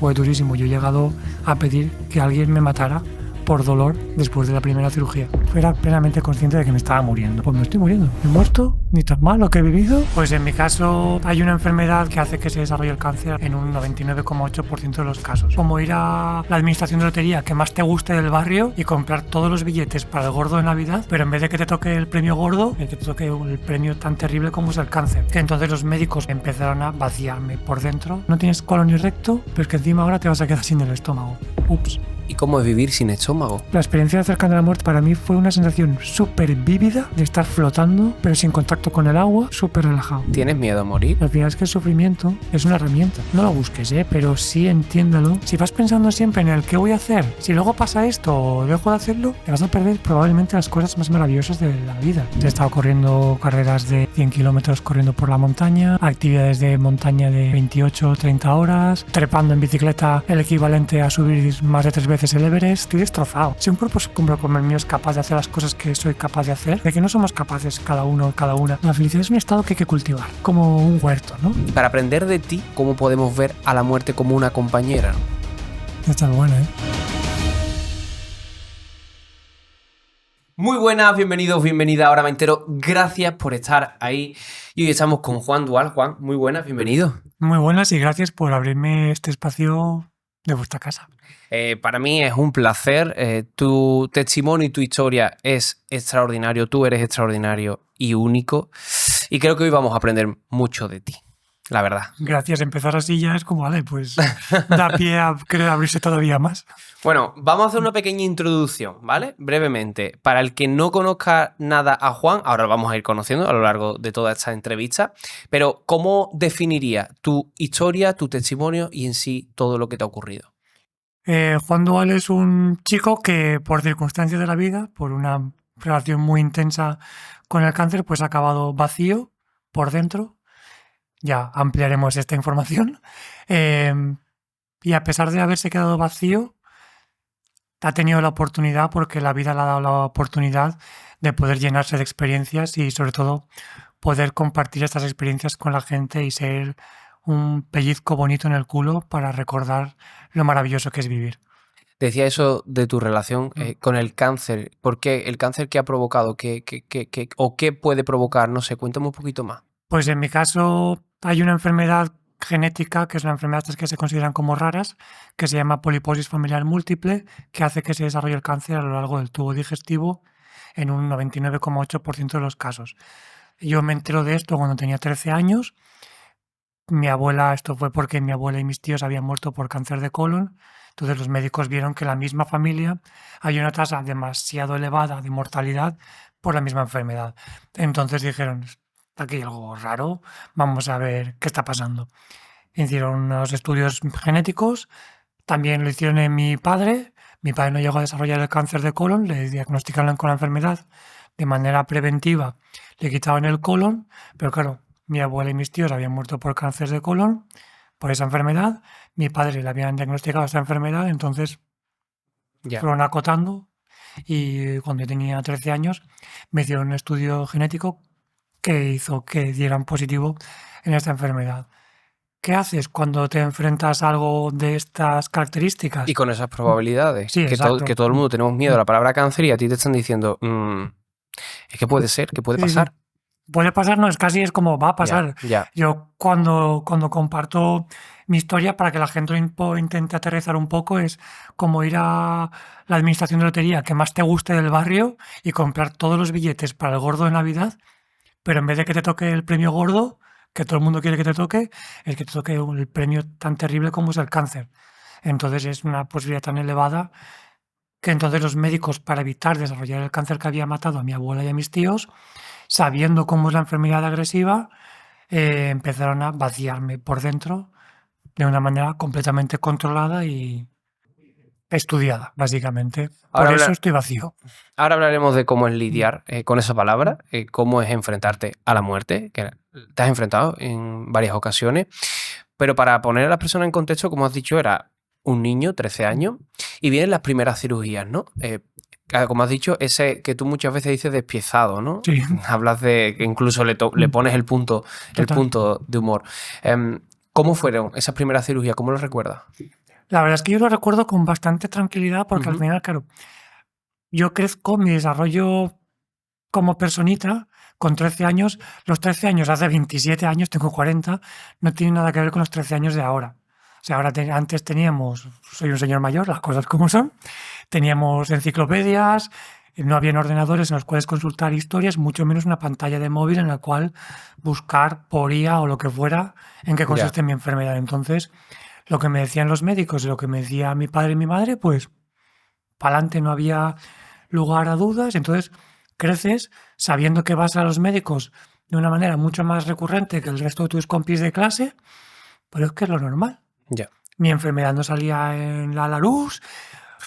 fue durísimo. Yo he llegado a pedir que alguien me matara por dolor después de la primera cirugía. Era plenamente consciente de que me estaba muriendo. Pues me estoy muriendo. ¿Me he muerto? ¿Ni tan mal lo que he vivido? Pues en mi caso hay una enfermedad que hace que se desarrolle el cáncer en un 99,8% de los casos. Como ir a la administración de lotería que más te guste del barrio y comprar todos los billetes para el gordo de Navidad, pero en vez de que te toque el premio gordo, que te toque el premio tan terrible como es el cáncer. Que entonces los médicos empezaron a vaciarme por dentro. No tienes colon ni recto, pero es que encima ahora te vas a quedar sin el estómago. Ups. ¿Y cómo es vivir sin estómago? La experiencia cercana a la muerte para mí fue una sensación súper vívida de estar flotando, pero sin contacto con el agua, súper relajado. ¿Tienes miedo a morir? Al final es que el sufrimiento es una herramienta. No lo busques, pero sí entiéndelo. Si vas pensando siempre en el qué voy a hacer, si luego pasa esto o dejo de hacerlo, te vas a perder probablemente las cosas más maravillosas de la vida. He estado corriendo carreras de 100 kilómetros corriendo por la montaña, actividades de montaña de 28 o 30 horas, trepando en bicicleta el equivalente a subir más de 3 veces el Everest. Estoy destrozado. Si un cuerpo como el mío es capaz de hacer las cosas que soy capaz de hacer, de que no somos capaces cada uno o cada una, la felicidad es un estado que hay que cultivar, como un huerto, ¿no? Para aprender de ti, ¿cómo podemos ver a la muerte como una compañera? Está buena, Muy buenas, bienvenidos, bienvenida a Ahora Me Entero. Gracias por estar ahí. Y hoy estamos con Juan Dual. Juan, muy buenas, bienvenido. Muy buenas y gracias por abrirme este espacio de vuestra casa. Para mí es un placer. Tu testimonio y tu historia es extraordinario. Tú eres extraordinario y único. Y creo que hoy vamos a aprender mucho de ti, la verdad. Gracias. Empezar así ya es como, vale, pues da pie a querer abrirse todavía más. Bueno, vamos a hacer una pequeña introducción, ¿vale? Brevemente. Para el que no conozca nada a Juan, ahora lo vamos a ir conociendo a lo largo de toda esta entrevista, pero ¿cómo definiría tu historia, tu testimonio y en sí todo lo que te ha ocurrido? Juan Dual es un chico que por circunstancias de la vida, por una relación muy intensa con el cáncer, pues ha acabado vacío por dentro. Ya ampliaremos esta información. Y a pesar de haberse quedado vacío, ha tenido la oportunidad, porque la vida le ha dado la oportunidad de poder llenarse de experiencias y sobre todo poder compartir estas experiencias con la gente y ser un pellizco bonito en el culo para recordar lo maravilloso que es vivir. Decía eso de tu relación con el cáncer. ¿Por qué? ¿El cáncer qué ha provocado? ¿O qué puede provocar? No sé, cuéntame un poquito más. Pues en mi caso hay una enfermedad genética, que es una enfermedad que se consideran como raras, que se llama poliposis familiar múltiple, que hace que se desarrolle el cáncer a lo largo del tubo digestivo en un 99,8% de los casos. Yo me entero de esto cuando tenía 13 años. Mi abuela, esto fue porque mi abuela y mis tíos habían muerto por cáncer de colon. Entonces los médicos vieron que en la misma familia hay una tasa demasiado elevada de mortalidad por la misma enfermedad. Entonces dijeron, aquí hay algo raro, vamos a ver qué está pasando. Hicieron unos estudios genéticos, también lo hicieron en mi padre. Mi padre no llegó a desarrollar el cáncer de colon, le diagnosticaron con la enfermedad de manera preventiva, le quitaban el colon, pero claro, mi abuela y mis tíos habían muerto por cáncer de colon, por esa enfermedad. Mi padre le habían diagnosticado esta enfermedad, entonces fueron acotando y cuando yo tenía 13 años me hicieron un estudio genético que hizo que dieran positivo en esta enfermedad. ¿Qué haces cuando te enfrentas a algo de estas características? Y con esas probabilidades. Sí, que todo el mundo tenemos miedo a la palabra cáncer y a ti te están diciendo, es que puede ser, que puede pasar. Sí. Puede pasar, no, es como va a pasar. Ya. Yo cuando comparto mi historia, para que la gente intente aterrizar un poco, es como ir a la administración de lotería que más te guste del barrio y comprar todos los billetes para el gordo de Navidad, pero en vez de que te toque el premio gordo, que todo el mundo quiere que te toque, es que te toque el premio tan terrible como es el cáncer. Entonces es una posibilidad tan elevada que entonces los médicos, para evitar desarrollar el cáncer que había matado a mi abuela y a mis tíos, sabiendo cómo es la enfermedad agresiva, empezaron a vaciarme por dentro de una manera completamente controlada y estudiada, básicamente. Por eso estoy vacío. Ahora hablaremos de cómo es lidiar con esa palabra, cómo es enfrentarte a la muerte, que te has enfrentado en varias ocasiones. Pero para poner a las personas en contexto, como has dicho, era un niño, 13 años, y vienen las primeras cirugías, ¿no? Como has dicho, ese que tú muchas veces dices despiezado, ¿no? Sí. Hablas de que incluso le pones el punto de humor. ¿Cómo fueron esas primeras cirugías? ¿Cómo lo recuerdas? La verdad es que yo lo recuerdo con bastante tranquilidad porque al Ujú. final, claro, yo crezco, mi desarrollo como personita con 13 años, los 13 años hace 27 años, tengo 40, no tiene nada que ver con los 13 años de ahora. O sea, antes teníamos, soy un señor mayor, las cosas como son, teníamos enciclopedias, no habían ordenadores en los cuales consultar historias, mucho menos una pantalla de móvil en la cual buscar por IA o lo que fuera en qué Ya, consiste mi enfermedad. Entonces, lo que me decían los médicos y lo que me decía mi padre y mi madre, pues para adelante no había lugar a dudas. Entonces, creces sabiendo que vas a los médicos de una manera mucho más recurrente que el resto de tus compis de clase, pero es que es lo normal. ya. Mi enfermedad no salía en la luz,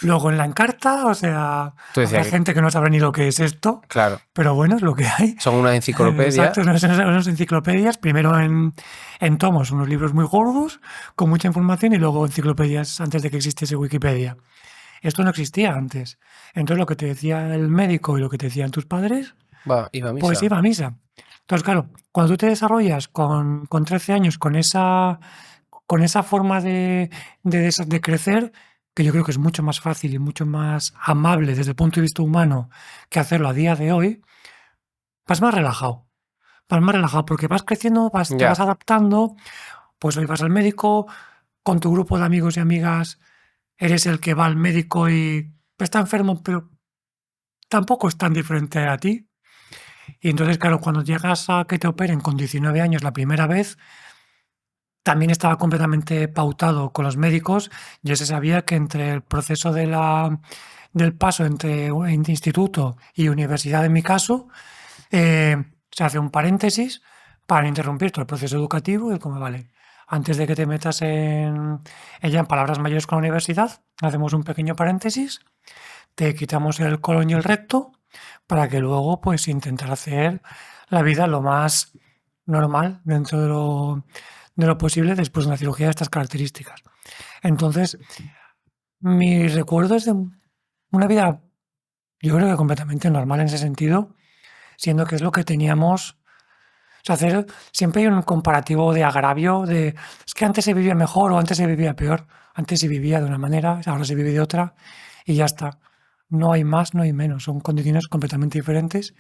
luego en la Encarta, o sea, Tú habrá decías que, gente que no sabe ni lo que es esto, claro, pero bueno, es lo que hay. son unas enciclopedias. Exacto, unas enciclopedias, primero en tomos, unos libros muy gordos, con mucha información, y luego enciclopedias antes de que existiese Wikipedia. Esto no existía antes. Entonces lo que te decía el médico y lo que te decían tus padres, Iba a pues misa. iba a misa. Entonces, claro, cuando tú te desarrollas con 13 años, con esa forma de crecer, que yo creo que es mucho más fácil y mucho más amable desde el punto de vista humano que hacerlo a día de hoy, vas más relajado. Vas más relajado porque vas creciendo, te vas Ya, adaptando, pues hoy vas al médico, con tu grupo de amigos y amigas eres el que va al médico y está enfermo, pero tampoco es tan diferente a ti. Y entonces, claro, cuando llegas a que te operen con 19 años la primera vez, también estaba completamente pautado con los médicos. Ya se sabía que entre el proceso del paso entre instituto y universidad, en mi caso, se hace un paréntesis para interrumpir todo el proceso educativo y como, vale, antes de que te metas ya en palabras mayores con la universidad, hacemos un pequeño paréntesis, te quitamos el colon y el recto para que luego pues intentar hacer la vida lo más normal dentro de lo posible después de una cirugía de estas características. Entonces, mi recuerdo es de una vida, yo creo que completamente normal en ese sentido, siendo que es lo que teníamos. O sea, siempre hay un comparativo de agravio, de es que antes se vivía mejor o antes se vivía peor. Antes se vivía de una manera, ahora se vive de otra y ya está. No hay más, no hay menos. Son condiciones completamente diferentes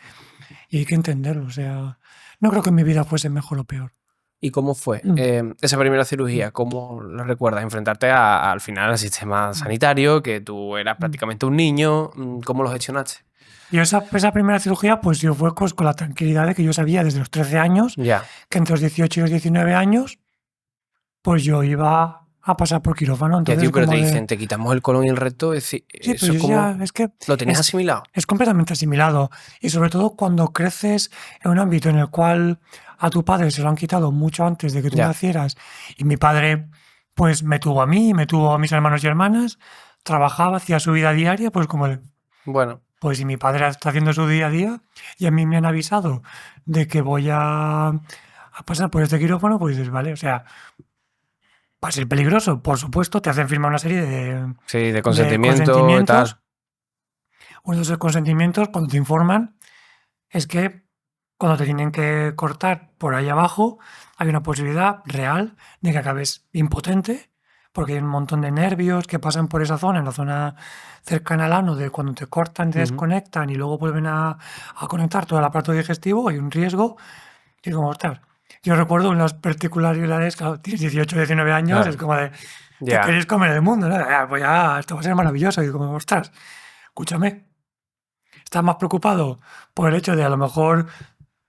y hay que entenderlo. O sea, no creo que mi vida fuese mejor o peor. ¿y cómo fue Mm, esa primera cirugía? mm, ¿Cómo lo recuerdas? Enfrentarte al final al sistema mm, sanitario, que tú eras mm. prácticamente un niño. ¿Cómo lo gestionaste? Y esa primera cirugía, pues yo fue pues, con la tranquilidad de que yo sabía desde los 13 años Ya. que entre los 18 y los 19 años, pues yo iba a pasar por quirófano. Ya, Entonces, tío, pero te como de, dicen, te quitamos el colon y el recto. Es decir, sí, pero eso es yo ya, como. es que ¿Lo tenías es, asimilado? es completamente asimilado. Y sobre todo cuando creces en un ámbito en el cual a tu padre se lo han quitado mucho antes de que tú Ya. nacieras. Y mi padre, pues me tuvo a mí, me tuvo a mis hermanos y hermanas, trabajaba, hacía su vida diaria, pues como, Bueno, pues si mi padre está haciendo su día a día y a mí me han avisado de que voy a pasar por este quirófano, pues dices, vale, o sea, va a ser peligroso, por supuesto, te hacen firmar una serie sí, de de consentimiento y tal. consentimientos. Uno de esos consentimientos, cuando te informan, es que cuando te tienen que cortar por ahí abajo, hay una posibilidad real de que acabes impotente, porque hay un montón de nervios que pasan por esa zona, en la zona cercana al ano, de cuando te cortan, te Ujú. desconectan y luego vuelven a conectar todo el aparato digestivo, hay un riesgo. Y es como, ostras, yo recuerdo unas particularidades, claro, tienes 18, 19 años, es Claro. como de, te Ya. queréis comer el mundo, ¿no? Ah, pues ya, esto va a ser maravilloso. Y como, ostras, escúchame, estás más preocupado por el hecho de a lo mejor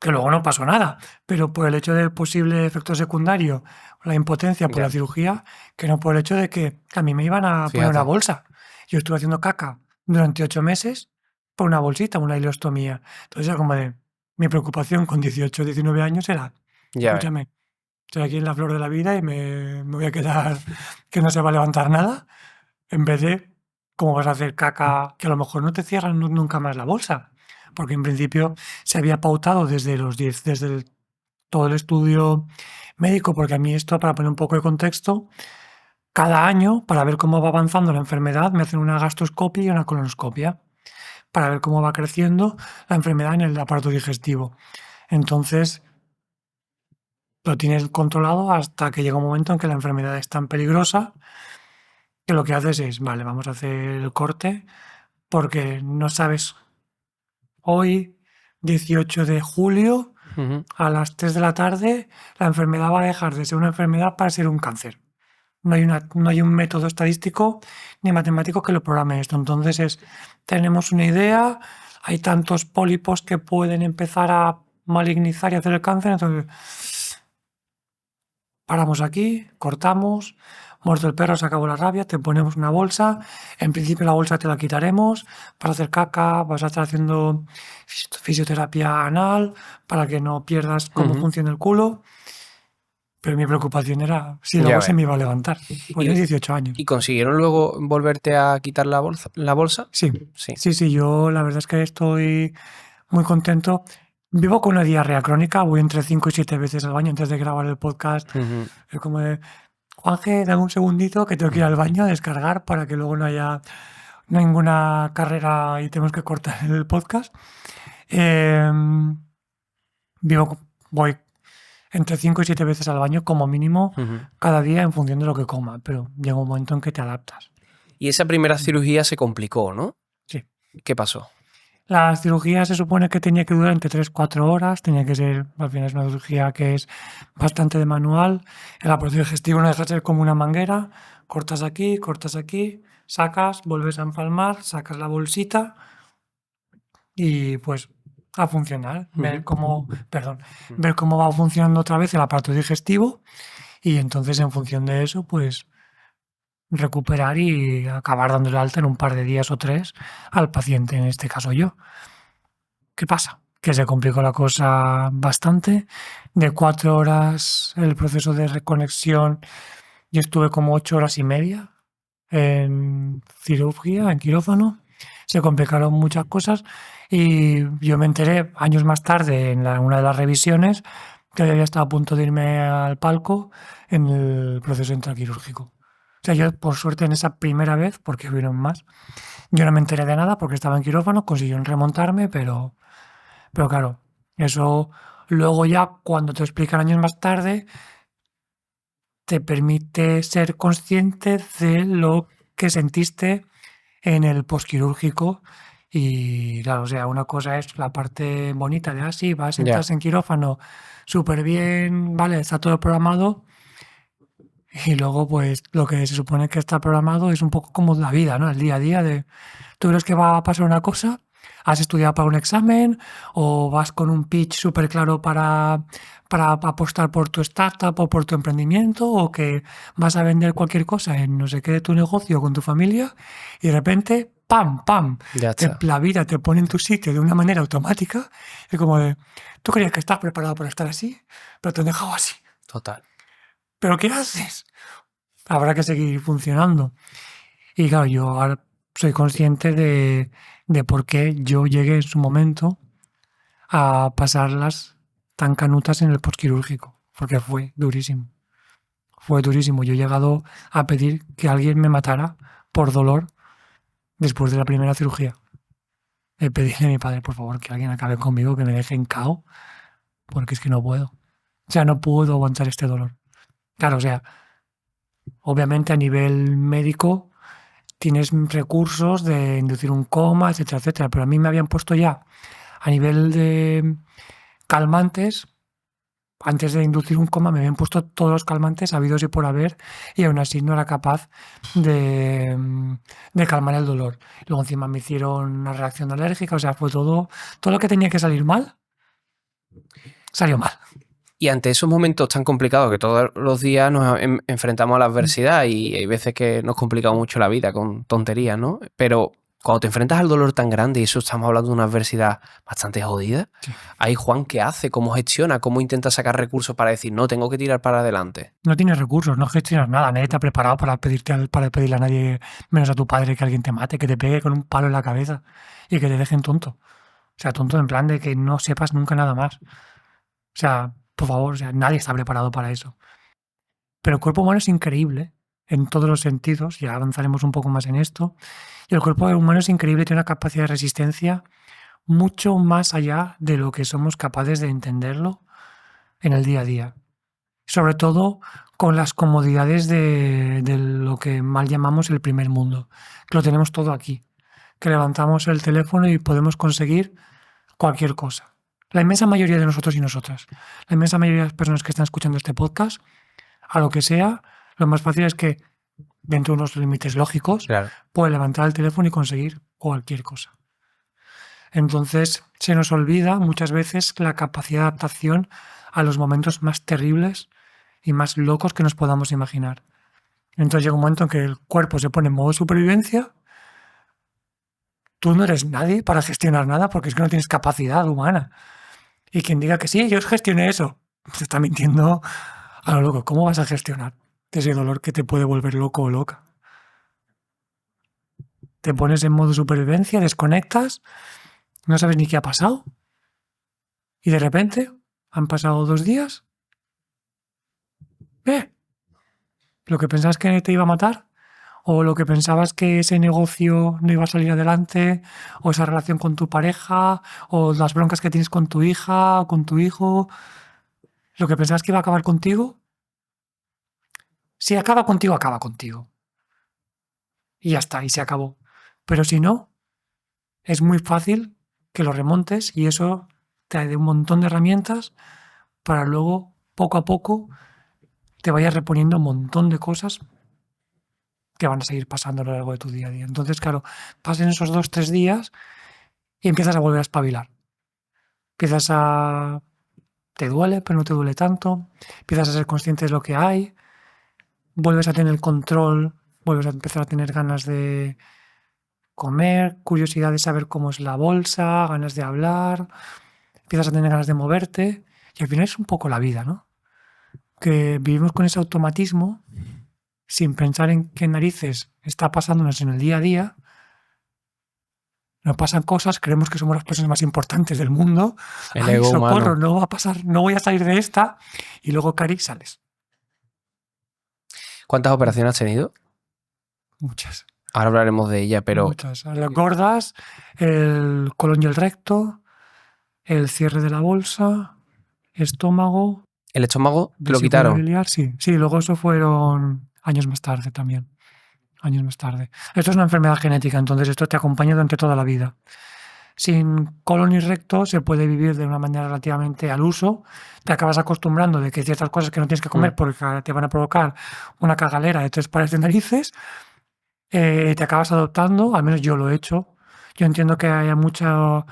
que luego no pasó nada, pero por el hecho del posible efecto secundario, la impotencia por la Ya. cirugía, que no por el hecho de que a mí me iban a poner una Fíjate. bolsa. Yo estuve haciendo caca durante 8 meses por una bolsita, una ileostomía. Entonces era como de, mi preocupación con 18, 19 años era, Ya ves. escúchame, estoy aquí en la flor de la vida y me voy a quedar que no se va a levantar nada, en vez de cómo vas a hacer caca, que a lo mejor no te cierran nunca más la bolsa, porque en principio se había pautado desde los 10, todo el estudio médico, porque a mí esto, para poner un poco de contexto, cada año, para ver cómo va avanzando la enfermedad, me hacen una gastroscopia y una colonoscopia, para ver cómo va creciendo la enfermedad en el aparato digestivo. Entonces, lo tienes controlado hasta que llega un momento en que la enfermedad es tan peligrosa que lo que haces es, vale, vamos a hacer el corte porque no sabes hoy, 18 de julio, Ujú. a las 3 de la tarde, la enfermedad va a dejar de ser una enfermedad para ser un cáncer. No hay un método estadístico ni matemático que lo programe esto. Entonces tenemos una idea, hay tantos pólipos que pueden empezar a malignizar y hacer el cáncer, entonces paramos aquí, cortamos, muerto el perro, se acabó la rabia, te ponemos una bolsa, en principio la bolsa te la quitaremos para hacer caca, vas a estar haciendo fisioterapia anal para que no pierdas cómo Ujú. funciona el culo. Pero mi preocupación era si Ya luego se ves. me iba a levantar. Pues tenía ¿Y, 18 años. y consiguieron luego volverte a quitar la bolsa? Sí, Sí. sí, yo la verdad es que estoy muy contento. Vivo con una diarrea crónica, voy entre 5 y 7 veces al baño antes de grabar el podcast. Ujú. Es como de, Juanje, dame un segundito que tengo que ir al baño a descargar para que luego no haya ninguna carrera y tenemos que cortar el podcast. Em, vivo, voy entre 5 y 7 veces al baño como mínimo Ujú. cada día en función de lo que coma, pero llega un momento en que te adaptas. Y esa primera cirugía se complicó, ¿no? Sí. ¿Qué pasó? La cirugía se supone que tenía que durar entre 3 o 4 horas, tenía que ser, al final es una cirugía que es bastante de manual. El aparato digestivo no deja de ser como una manguera, cortas aquí, sacas, vuelves a empalmar, sacas la bolsita y pues a funcionar, Ujú. ver cómo va funcionando otra vez el aparato digestivo y entonces en función de eso pues recuperar y acabar dándole alta en un par de días o 3 al paciente, en este caso yo. ¿Qué pasa? Que se complicó la cosa bastante. De 4 horas el proceso de reconexión, yo estuve como 8 horas y media en cirugía, en quirófano. Se complicaron muchas cosas y yo me enteré años más tarde en una de las revisiones que había estado a punto de irme al palco en el proceso intraquirúrgico. O sea, yo por suerte en esa primera vez, porque hubieron más, yo no me enteré de nada porque estaba en quirófano, consiguieron remontarme, pero claro, eso luego ya cuando te explican años más tarde, te permite ser consciente de lo que sentiste en el posquirúrgico. Y claro, o sea, una cosa es la parte bonita de así, vas, Ya. entras en quirófano súper bien, vale, está todo programado. Y luego, pues, lo que se supone que está programado es un poco como la vida, ¿no? El día a día de, tú crees que va a pasar una cosa, has estudiado para un examen o vas con un pitch súper claro para apostar por tu startup o por tu emprendimiento o que vas a vender cualquier cosa en no sé qué de tu negocio con tu familia y de repente, ¡pam, pam! Ya está. La vida te pone en tu sitio de una manera automática y como de, tú creías que estás preparado para estar así, pero te han dejado así. Total. ¿Pero qué haces? Habrá que seguir funcionando. Y claro, yo ahora soy consciente de por qué yo llegué en su momento a pasarlas tan canutas en el postquirúrgico, porque fue durísimo. Fue durísimo. Yo he llegado a pedir que alguien me matara por dolor después de la primera cirugía. He pedido a mi padre, por favor, que alguien acabe conmigo, que me deje en cao, porque es que no puedo. O sea, no puedo aguantar este dolor. Claro, o sea, obviamente a nivel médico tienes recursos de inducir un coma, etcétera, etcétera. Pero a mí me habían puesto ya a nivel de calmantes, antes de inducir un coma, me habían puesto todos los calmantes habidos y por haber, y aún así no era capaz de calmar el dolor. Luego encima me hicieron una reacción alérgica, o sea, fue todo lo que tenía que salir mal, salió mal. Y ante esos momentos tan complicados que todos los días nos enfrentamos a la adversidad y hay veces que nos complica mucho la vida con tonterías, ¿no? Pero cuando te enfrentas al dolor tan grande, y eso estamos hablando de una adversidad bastante jodida, Sí. ahí Juan, ¿qué hace? ¿Cómo gestiona? ¿Cómo intenta sacar recursos para decir, no, tengo que tirar para adelante? No tienes recursos, no gestionas nada, nadie te ha preparado para pedirle a nadie, menos a tu padre, que alguien te mate, que te pegue con un palo en la cabeza y que te dejen tonto. O sea, tonto en plan de que no sepas nunca nada más. O sea, por favor, o sea, nadie está preparado para eso. Pero el cuerpo humano es increíble en todos los sentidos, ya avanzaremos un poco más en esto. Y el cuerpo humano es increíble, tiene una capacidad de resistencia mucho más allá de lo que somos capaces de entenderlo en el día a día. Sobre todo con las comodidades de lo que mal llamamos el primer mundo, que lo tenemos todo aquí, que levantamos el teléfono y podemos conseguir cualquier cosa. La inmensa mayoría de nosotros y nosotras, la inmensa mayoría de las personas que están escuchando este podcast, a lo que sea, lo más fácil es que, dentro de unos límites lógicos, Claro. puede levantar el teléfono y conseguir cualquier cosa. Entonces, se nos olvida muchas veces la capacidad de adaptación a los momentos más terribles y más locos que nos podamos imaginar. Entonces llega un momento en que el cuerpo se pone en modo supervivencia. Tú no eres nadie para gestionar nada porque es que no tienes capacidad humana. Y quien diga que sí, yo gestioné eso, se está mintiendo a lo loco. ¿Cómo vas a gestionar ese dolor que te puede volver loco o loca? Te pones en modo supervivencia, desconectas, no sabes ni qué ha pasado. Y de repente han pasado 2 días. Lo que pensabas que te iba a matar, o lo que pensabas que ese negocio no iba a salir adelante, o esa relación con tu pareja, o las broncas que tienes con tu hija o con tu hijo, lo que pensabas que iba a acabar contigo, si acaba contigo, acaba contigo. Y ya está, y se acabó. Pero si no, es muy fácil que lo remontes y eso te da un montón de herramientas para luego, poco a poco, te vayas reponiendo un montón de cosas que van a seguir pasando a lo largo de tu día a día. Entonces, claro, pasen esos 2-3 días y empiezas a volver a espabilar. Empiezas a... Te duele, pero no te duele tanto. Empiezas a ser consciente de lo que hay. Vuelves a tener control. Vuelves a empezar a tener ganas de comer, curiosidad de saber cómo es la bolsa, ganas de hablar. Empiezas a tener ganas de moverte. Y al final es un poco la vida, ¿no? Que vivimos con ese automatismo sin pensar en qué narices está pasándonos en el día a día. Nos pasan cosas, creemos que somos las personas más importantes del mundo. El Ay, ego socorro, humano. no va a pasar, no voy a salir de esta. Y luego, Cari, sales. ¿Cuántas operaciones has tenido? Muchas. Ahora hablaremos de ella, pero Muchas. Las gordas, el colon y el recto, el cierre de la bolsa, estómago, el estómago te lo vesícula quitaron. biliar, sí. Sí, luego eso fueron años más tarde también. Años más tarde. Esto es una enfermedad genética, entonces esto te acompaña durante toda la vida. Sin colon y recto se puede vivir de una manera relativamente al uso. Te acabas acostumbrando de que hay ciertas cosas que no tienes que comer porque te van a provocar una cagalera de 3 pares de narices. Te acabas adoptando, al menos yo lo he hecho. Yo entiendo que haya mucha...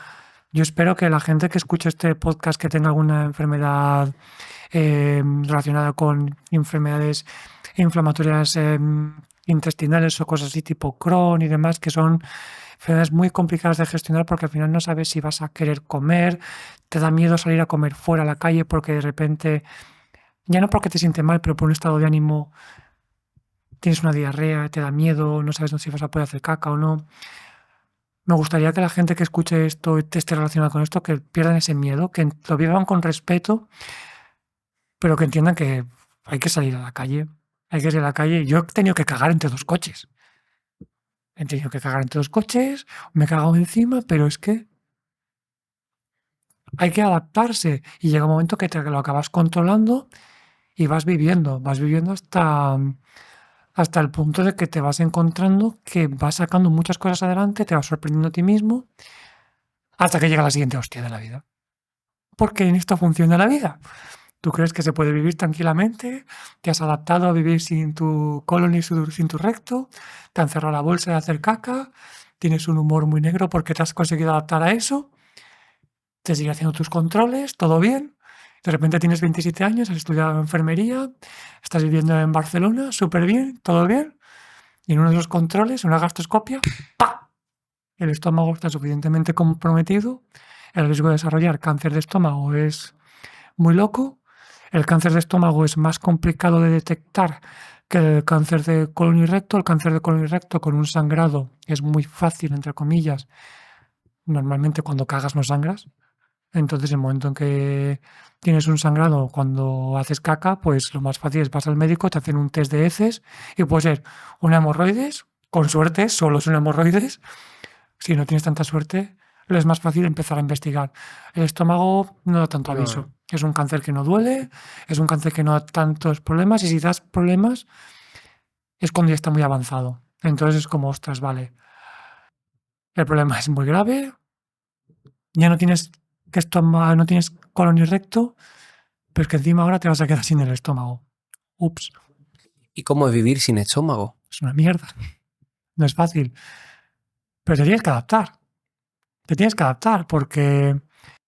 Yo espero que la gente que escuche este podcast que tenga alguna enfermedad relacionada con enfermedades inflamatorias intestinales o cosas así tipo Crohn y demás, que son enfermedades muy complicadas de gestionar porque al final no sabes si vas a querer comer, te da miedo salir a comer fuera a la calle porque de repente, ya no porque te sientes mal, pero por un estado de ánimo tienes una diarrea, te da miedo, no sabes si vas a poder hacer caca o no. Me gustaría que la gente que escuche esto y esté relacionada con esto, que pierdan ese miedo, que lo vivan con respeto, pero que entiendan que hay que salir a la calle. Hay que salir a la calle. Yo he tenido que cagar entre 2 coches. He tenido que cagar entre 2 coches, me he cagado encima, pero es que hay que adaptarse y llega un momento que te lo acabas controlando y vas viviendo hasta el punto de que te vas encontrando que vas sacando muchas cosas adelante, te vas sorprendiendo a ti mismo, hasta que llega la siguiente hostia de la vida. Porque en esto funciona la vida. Tú crees que se puede vivir tranquilamente, te has adaptado a vivir sin tu colon y sin tu recto, te han cerrado la bolsa de hacer caca, tienes un humor muy negro porque te has conseguido adaptar a eso, te sigues haciendo tus controles, todo bien. De repente tienes 27 años, has estudiado enfermería, estás viviendo en Barcelona, súper bien, todo bien. Y en uno de los controles, una gastroscopia, ¡pa! El estómago está suficientemente comprometido, el riesgo de desarrollar cáncer de estómago es muy loco. El cáncer de estómago es más complicado de detectar que el cáncer de colon y recto. El cáncer de colon y recto con un sangrado es muy fácil, entre comillas. Normalmente cuando cagas no sangras. Entonces, en el momento en que tienes un sangrado cuando haces caca, pues lo más fácil es vas al médico, te hacen un test de heces y puede ser una hemorroides, con suerte, solo es una hemorroides. Si no tienes tanta suerte, es más fácil empezar a investigar. El estómago no da tanto aviso. Es un cáncer que no duele, es un cáncer que no da tantos problemas y si das problemas es cuando ya está muy avanzado. Entonces es como, ostras, vale, el problema es muy grave, ya no tienes estómago, no tienes colon ni recto, pero es que encima ahora te vas a quedar sin el estómago. Ups, ¿Y cómo es vivir sin estómago? es una mierda. No es fácil. Pero te tienes que adaptar. Te tienes que adaptar porque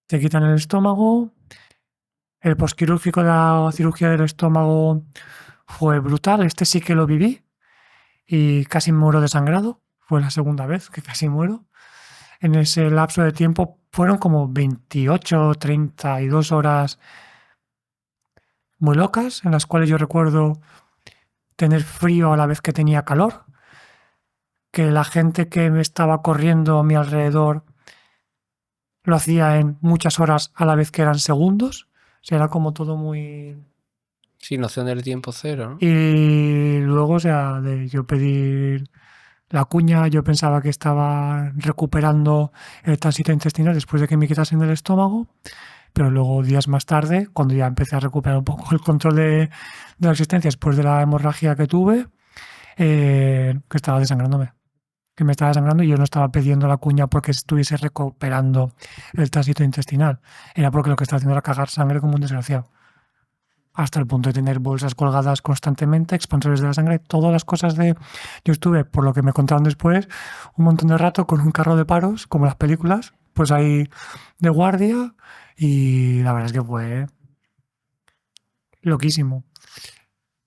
te quitan el estómago. El posquirúrgico de la cirugía del estómago fue brutal. Este sí que lo viví y casi muero desangrado. Fue la segunda vez que casi muero. En ese lapso de tiempo fueron como 28, 32 horas muy locas, en las cuales yo recuerdo tener frío a la vez que tenía calor, que la gente que me estaba corriendo a mi alrededor lo hacía en muchas horas a la vez que eran segundos. O sea, era como todo muy... Sin noción del tiempo cero, ¿no? Y luego, o sea, de yo pedir la cuña, yo pensaba que estaba recuperando el tránsito intestinal después de que me quitasen del estómago, pero luego días más tarde, cuando ya empecé a recuperar un poco el control de la existencia después de la hemorragia que tuve, que estaba desangrándome. Que me estaba desangrando y yo no estaba pidiendo la cuña porque estuviese recuperando el tránsito intestinal. Era porque lo que estaba haciendo era cagar sangre como un desgraciado. Hasta el punto de tener bolsas colgadas constantemente, expansores de la sangre, todas las cosas de... Yo estuve, por lo que me contaron después, un montón de rato con un carro de paros, como las películas, pues ahí de guardia y la verdad es que fue loquísimo.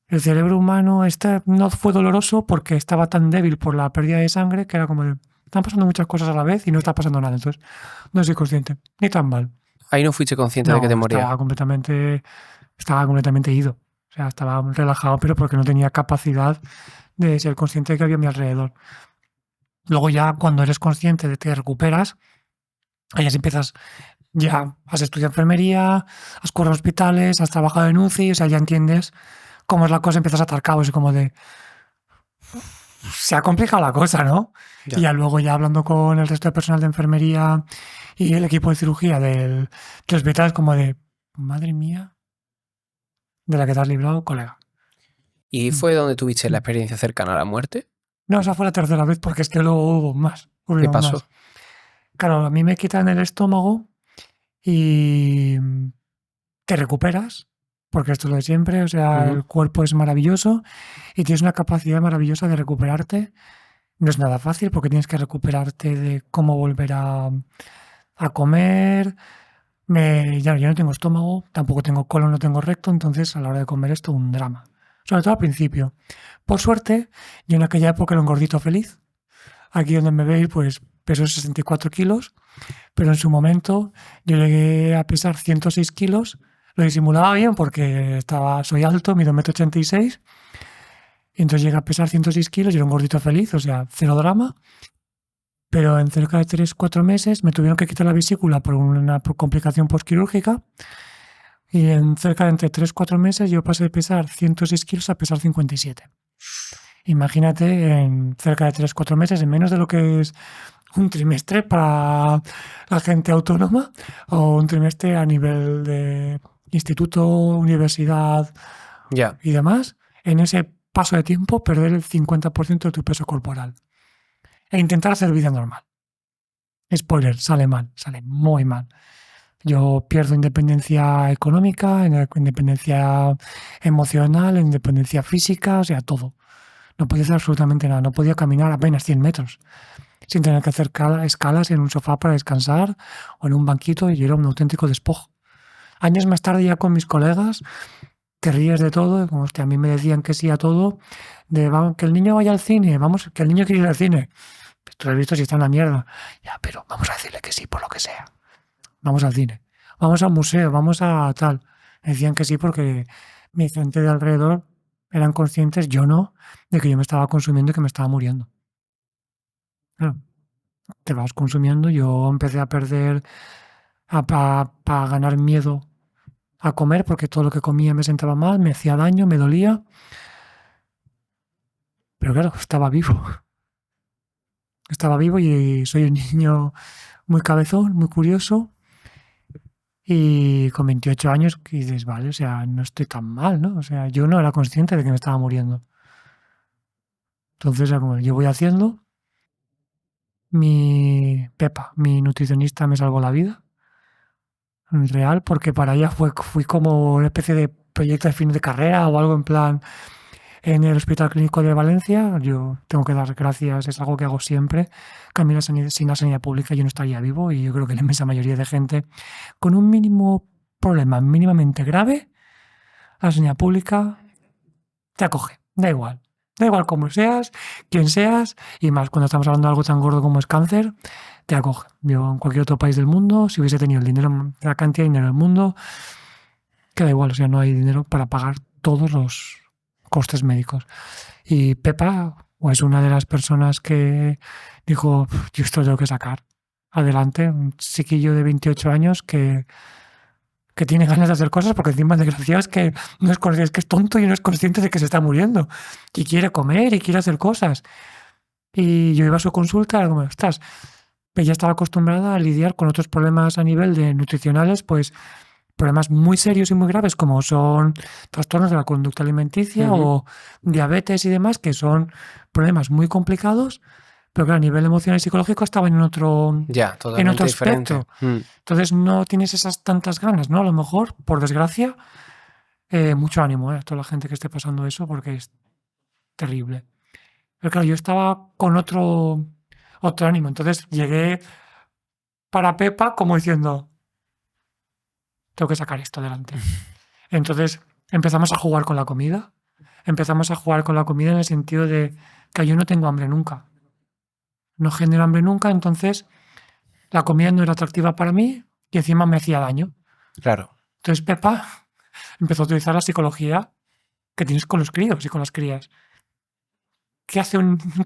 El cerebro humano no fue doloroso porque estaba tan débil por la pérdida de sangre que era como de, están pasando muchas cosas a la vez y no está pasando nada. Entonces, no soy consciente, ni tan mal. Ahí no fuiste consciente de que te No, morías. estaba completamente ido. O sea, estaba relajado, pero porque no tenía capacidad de ser consciente de que había a mi alrededor. Luego ya cuando eres consciente de que te recuperas, ahí ya empiezas, ya has estudiado enfermería, has corrido hospitales, has trabajado en UCI, o sea, ya entiendes cómo es la cosa, empiezas a atar cabos y como de, se ha complicado la cosa, ¿no? Ya. Y ya luego ya hablando con el resto del personal de enfermería y el equipo de cirugía del hospital es como de, madre mía, de la que te has librado, colega. ¿Y fue donde tuviste la experiencia cercana a la muerte? No, esa fue la tercera vez porque es que luego ¿Qué hubieron más. pasó? Claro, a mí me quitan el estómago y te recuperas, porque esto es lo de siempre, o sea, Ujú. el cuerpo es maravilloso y tienes una capacidad maravillosa de recuperarte. No es nada fácil porque tienes que recuperarte de cómo volver a comer. Yo no tengo estómago, tampoco tengo colon, no tengo recto, entonces a la hora de comer es todo un drama. Sobre todo al principio. Por suerte, yo en aquella época era un gordito feliz. Aquí donde me veis, pues peso 64 kilos, pero en su momento yo llegué a pesar 106 kilos. Lo disimulaba bien porque soy alto, mido 1,86 m, y entonces llegué a pesar 106 kilos y era un gordito feliz, o sea, cero drama. Pero en cerca de 3 4 meses me tuvieron que quitar la vesícula por una complicación postquirúrgica y en cerca de entre 3 4 meses yo pasé de pesar 106 kilos a pesar 57. Imagínate en cerca de 3 4 meses, en menos de lo que es un trimestre para la gente autónoma o un trimestre a nivel de instituto, universidad Ya. y demás, en ese paso de tiempo perder el 50% de tu peso corporal e intentar hacer vida normal. Spoiler, sale mal, sale muy mal. Yo pierdo independencia económica, independencia emocional, independencia física, o sea, todo. No podía hacer absolutamente nada, no podía caminar apenas 100 metros sin tener que hacer escalas en un sofá para descansar o en un banquito y yo era un auténtico despojo. Años más tarde ya con mis colegas te ríes de todo, como hostia, a mí me decían que sí a todo, de vamos, que el niño vaya al cine, vamos, que el niño quiere ir al cine. Pues tú lo has visto si está en la mierda. Ya, pero vamos a decirle que sí por lo que sea. Vamos al cine, vamos al museo, vamos a tal. Me decían que sí porque mi gente de alrededor eran conscientes, yo no, de que yo me estaba consumiendo y que me estaba muriendo. Claro, te vas consumiendo, yo empecé a perder, a ganar miedo a comer porque todo lo que comía me sentaba mal, me hacía daño, me dolía, pero claro, estaba vivo. Estaba vivo y soy un niño muy cabezón, muy curioso Y con 28 años que dices, vale, o sea, no estoy tan mal, ¿no? O sea, yo no era consciente de que me estaba muriendo. Entonces, como yo voy haciendo, mi Pepa, mi nutricionista, me salvó la vida, real, porque para ella fui como una especie de proyecto de fin de carrera o algo en plan en el Hospital Clínico de Valencia. Yo tengo que dar gracias, es algo que hago siempre, que a mí sin la sanidad pública yo no estaría vivo, y yo creo que la inmensa mayoría de gente con un mínimo problema mínimamente grave, la sanidad pública te acoge, da igual cómo seas, quién seas, y más cuando estamos hablando de algo tan gordo como es cáncer, te acoge. Yo en cualquier otro país del mundo, si hubiese tenido el dinero, la cantidad de dinero del mundo, que da igual, o sea, no hay dinero para pagar todos los costes médicos. Y Pepa es una de las personas que dijo, yo esto lo tengo que sacar adelante, un chiquillo de 28 años que tiene ganas de hacer cosas, porque encima el desgraciado es que no es consciente, es que es tonto y no es consciente de que se está muriendo, y quiere comer y quiere hacer cosas. Y yo iba a su consulta, como, estás, ella estaba acostumbrada a lidiar con otros problemas a nivel de nutricionales, pues problemas muy serios y muy graves, como son trastornos de la conducta alimenticia o diabetes y demás, que son problemas muy complicados, pero que a nivel emocional y psicológico estaban en otro, Ya, en totalmente otro diferente. aspecto. Entonces no tienes esas tantas ganas, ¿no? A lo mejor, por desgracia, mucho ánimo, a toda la gente que esté pasando eso, porque es terrible. Pero claro, yo estaba con otro ánimo. Entonces llegué para Pepa como diciendo, tengo que sacar esto adelante. Entonces empezamos a jugar con la comida. Empezamos a jugar con la comida en el sentido de que yo no tengo hambre nunca. No genero hambre nunca, entonces la comida no era atractiva para mí y encima me hacía daño. Claro. Entonces Pepa empezó a utilizar la psicología que tienes con los críos y con las crías.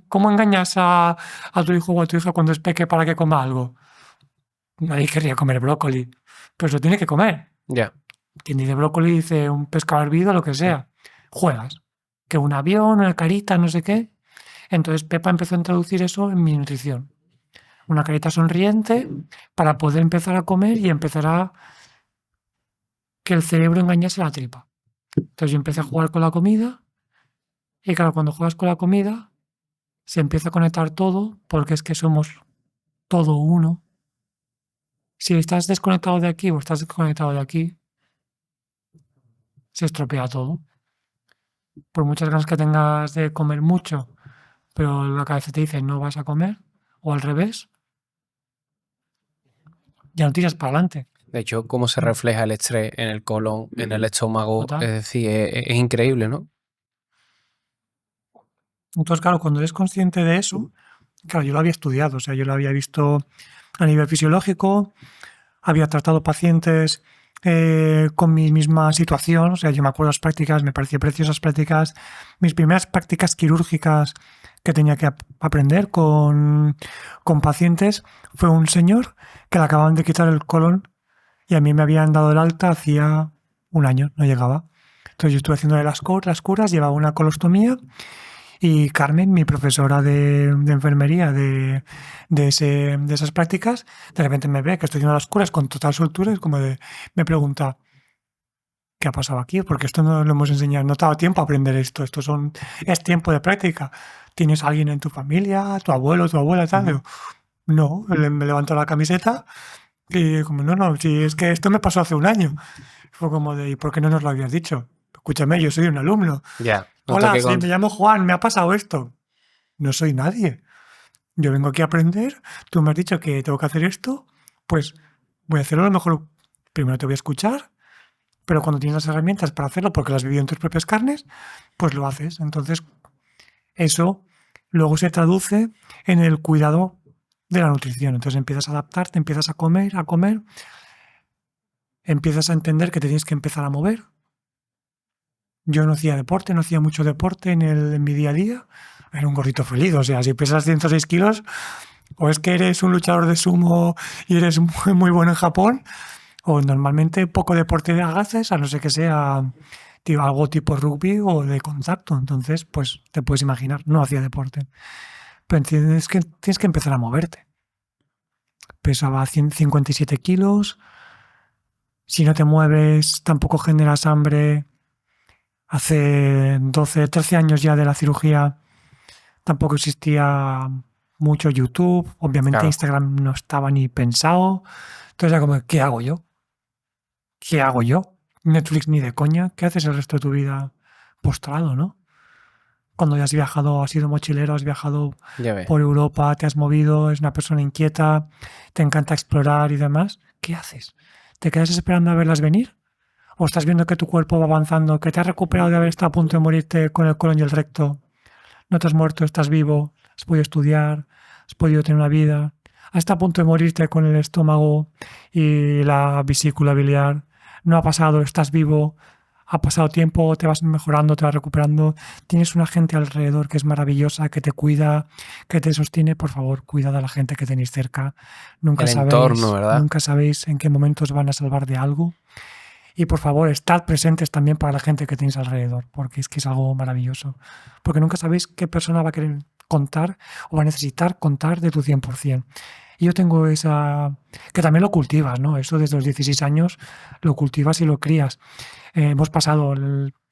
¿Cómo engañas a tu hijo o a tu hija cuando es peque para que coma algo? Nadie querría comer brócoli, pues lo tiene que comer. Ya. Quien dice brócoli dice un pescado hervido, lo que sea. Juegas. Que un avión, una carita, no sé qué. Entonces Pepa empezó a introducir eso en mi nutrición. Una carita sonriente para poder empezar a comer y empezar a que el cerebro engañase la tripa. Entonces yo empecé a jugar con la comida y claro, cuando juegas con la comida se empieza a conectar todo, porque es que somos todo uno. Si estás desconectado de aquí o estás desconectado de aquí, se estropea todo. Por muchas ganas que tengas de comer mucho, pero la cabeza te dice no vas a comer, o al revés, ya no tiras para adelante. De hecho, cómo se refleja el estrés en el colon, en el estómago, Total. es decir, es increíble, ¿no? Entonces, claro, cuando eres consciente de eso, claro, yo lo había estudiado, o sea, yo lo había visto a nivel fisiológico, había tratado pacientes con mi misma situación, o sea, yo me acuerdo de las prácticas, me parecían preciosas prácticas, mis primeras prácticas quirúrgicas que tenía que aprender con pacientes, fue un señor que le acababan de quitar el colon y a mí me habían dado el alta hacía un año, no llegaba. Entonces yo estuve haciendo las curas, llevaba una colostomía. Y Carmen, mi profesora de enfermería de esas prácticas, de repente me ve que estoy haciendo las curas con total soltura, es como me pregunta, ¿qué ha pasado aquí? Porque esto no lo hemos enseñado, no te ha dado tiempo a aprender esto, es tiempo de práctica. ¿Tienes a alguien en tu familia, tu abuelo, tu abuela, tal? Digo, no, me levanto la camiseta y como, no, si es que esto me pasó hace un año. Fue como ¿y por qué no nos lo habías dicho? Escúchame, yo soy un alumno. Ya. Hola, sí, me llamo Juan, me ha pasado esto. No soy nadie. Yo vengo aquí a aprender, tú me has dicho que tengo que hacer esto, pues voy a hacerlo a lo mejor. Primero te voy a escuchar, pero cuando tienes las herramientas para hacerlo, porque las has vivido en tus propias carnes, pues lo haces. Entonces, eso luego se traduce en el cuidado de la nutrición. Entonces empiezas a adaptarte, empiezas a comer, empiezas a entender que te tienes que empezar a mover. Yo no hacía deporte, no hacía mucho deporte en mi día a día. Era un gordito feliz, o sea, si pesas 106 kilos, o es que eres un luchador de sumo y eres muy, muy bueno en Japón, o normalmente poco deporte haces, a no ser que sea algo tipo rugby o de contacto. Entonces, pues te puedes imaginar, no hacía deporte. Pero tienes que empezar a moverte. Pesaba 157 kilos, Si no te mueves, tampoco generas hambre. Hace 12, 13 años ya de la cirugía tampoco existía mucho YouTube. Obviamente Claro, Instagram no estaba ni pensado. Entonces era como, ¿qué hago yo? ¿Qué hago yo? Netflix ni de coña. ¿Qué haces el resto de tu vida postrado, no? Cuando ya has viajado, has sido mochilero, has viajado ya ves. por Europa, te has movido, eres una persona inquieta, te encanta explorar y demás, ¿qué haces? ¿Te quedas esperando a verlas venir? ¿O estás viendo que tu cuerpo va avanzando, que te has recuperado de haber estado a punto de morirte con el colon y el recto? No te has muerto, estás vivo, has podido estudiar, has podido tener una vida, has estado a punto de morirte con el estómago y la vesícula biliar, no ha pasado, estás vivo, ha pasado tiempo, te vas mejorando, te vas recuperando, tienes una gente alrededor que es maravillosa, que te cuida, que te sostiene, por favor, cuidad a la gente que tenéis cerca, El entorno, ¿verdad? nunca sabéis en qué momentos van a salvar de algo. Y por favor, estad presentes también para la gente que tenéis alrededor, porque es que es algo maravilloso. Porque nunca sabéis qué persona va a querer contar o va a necesitar contar de tu 100%. Y yo tengo esa... que también lo cultivas, ¿no? Eso desde los 16 años lo cultivas y lo crías. Hemos pasado...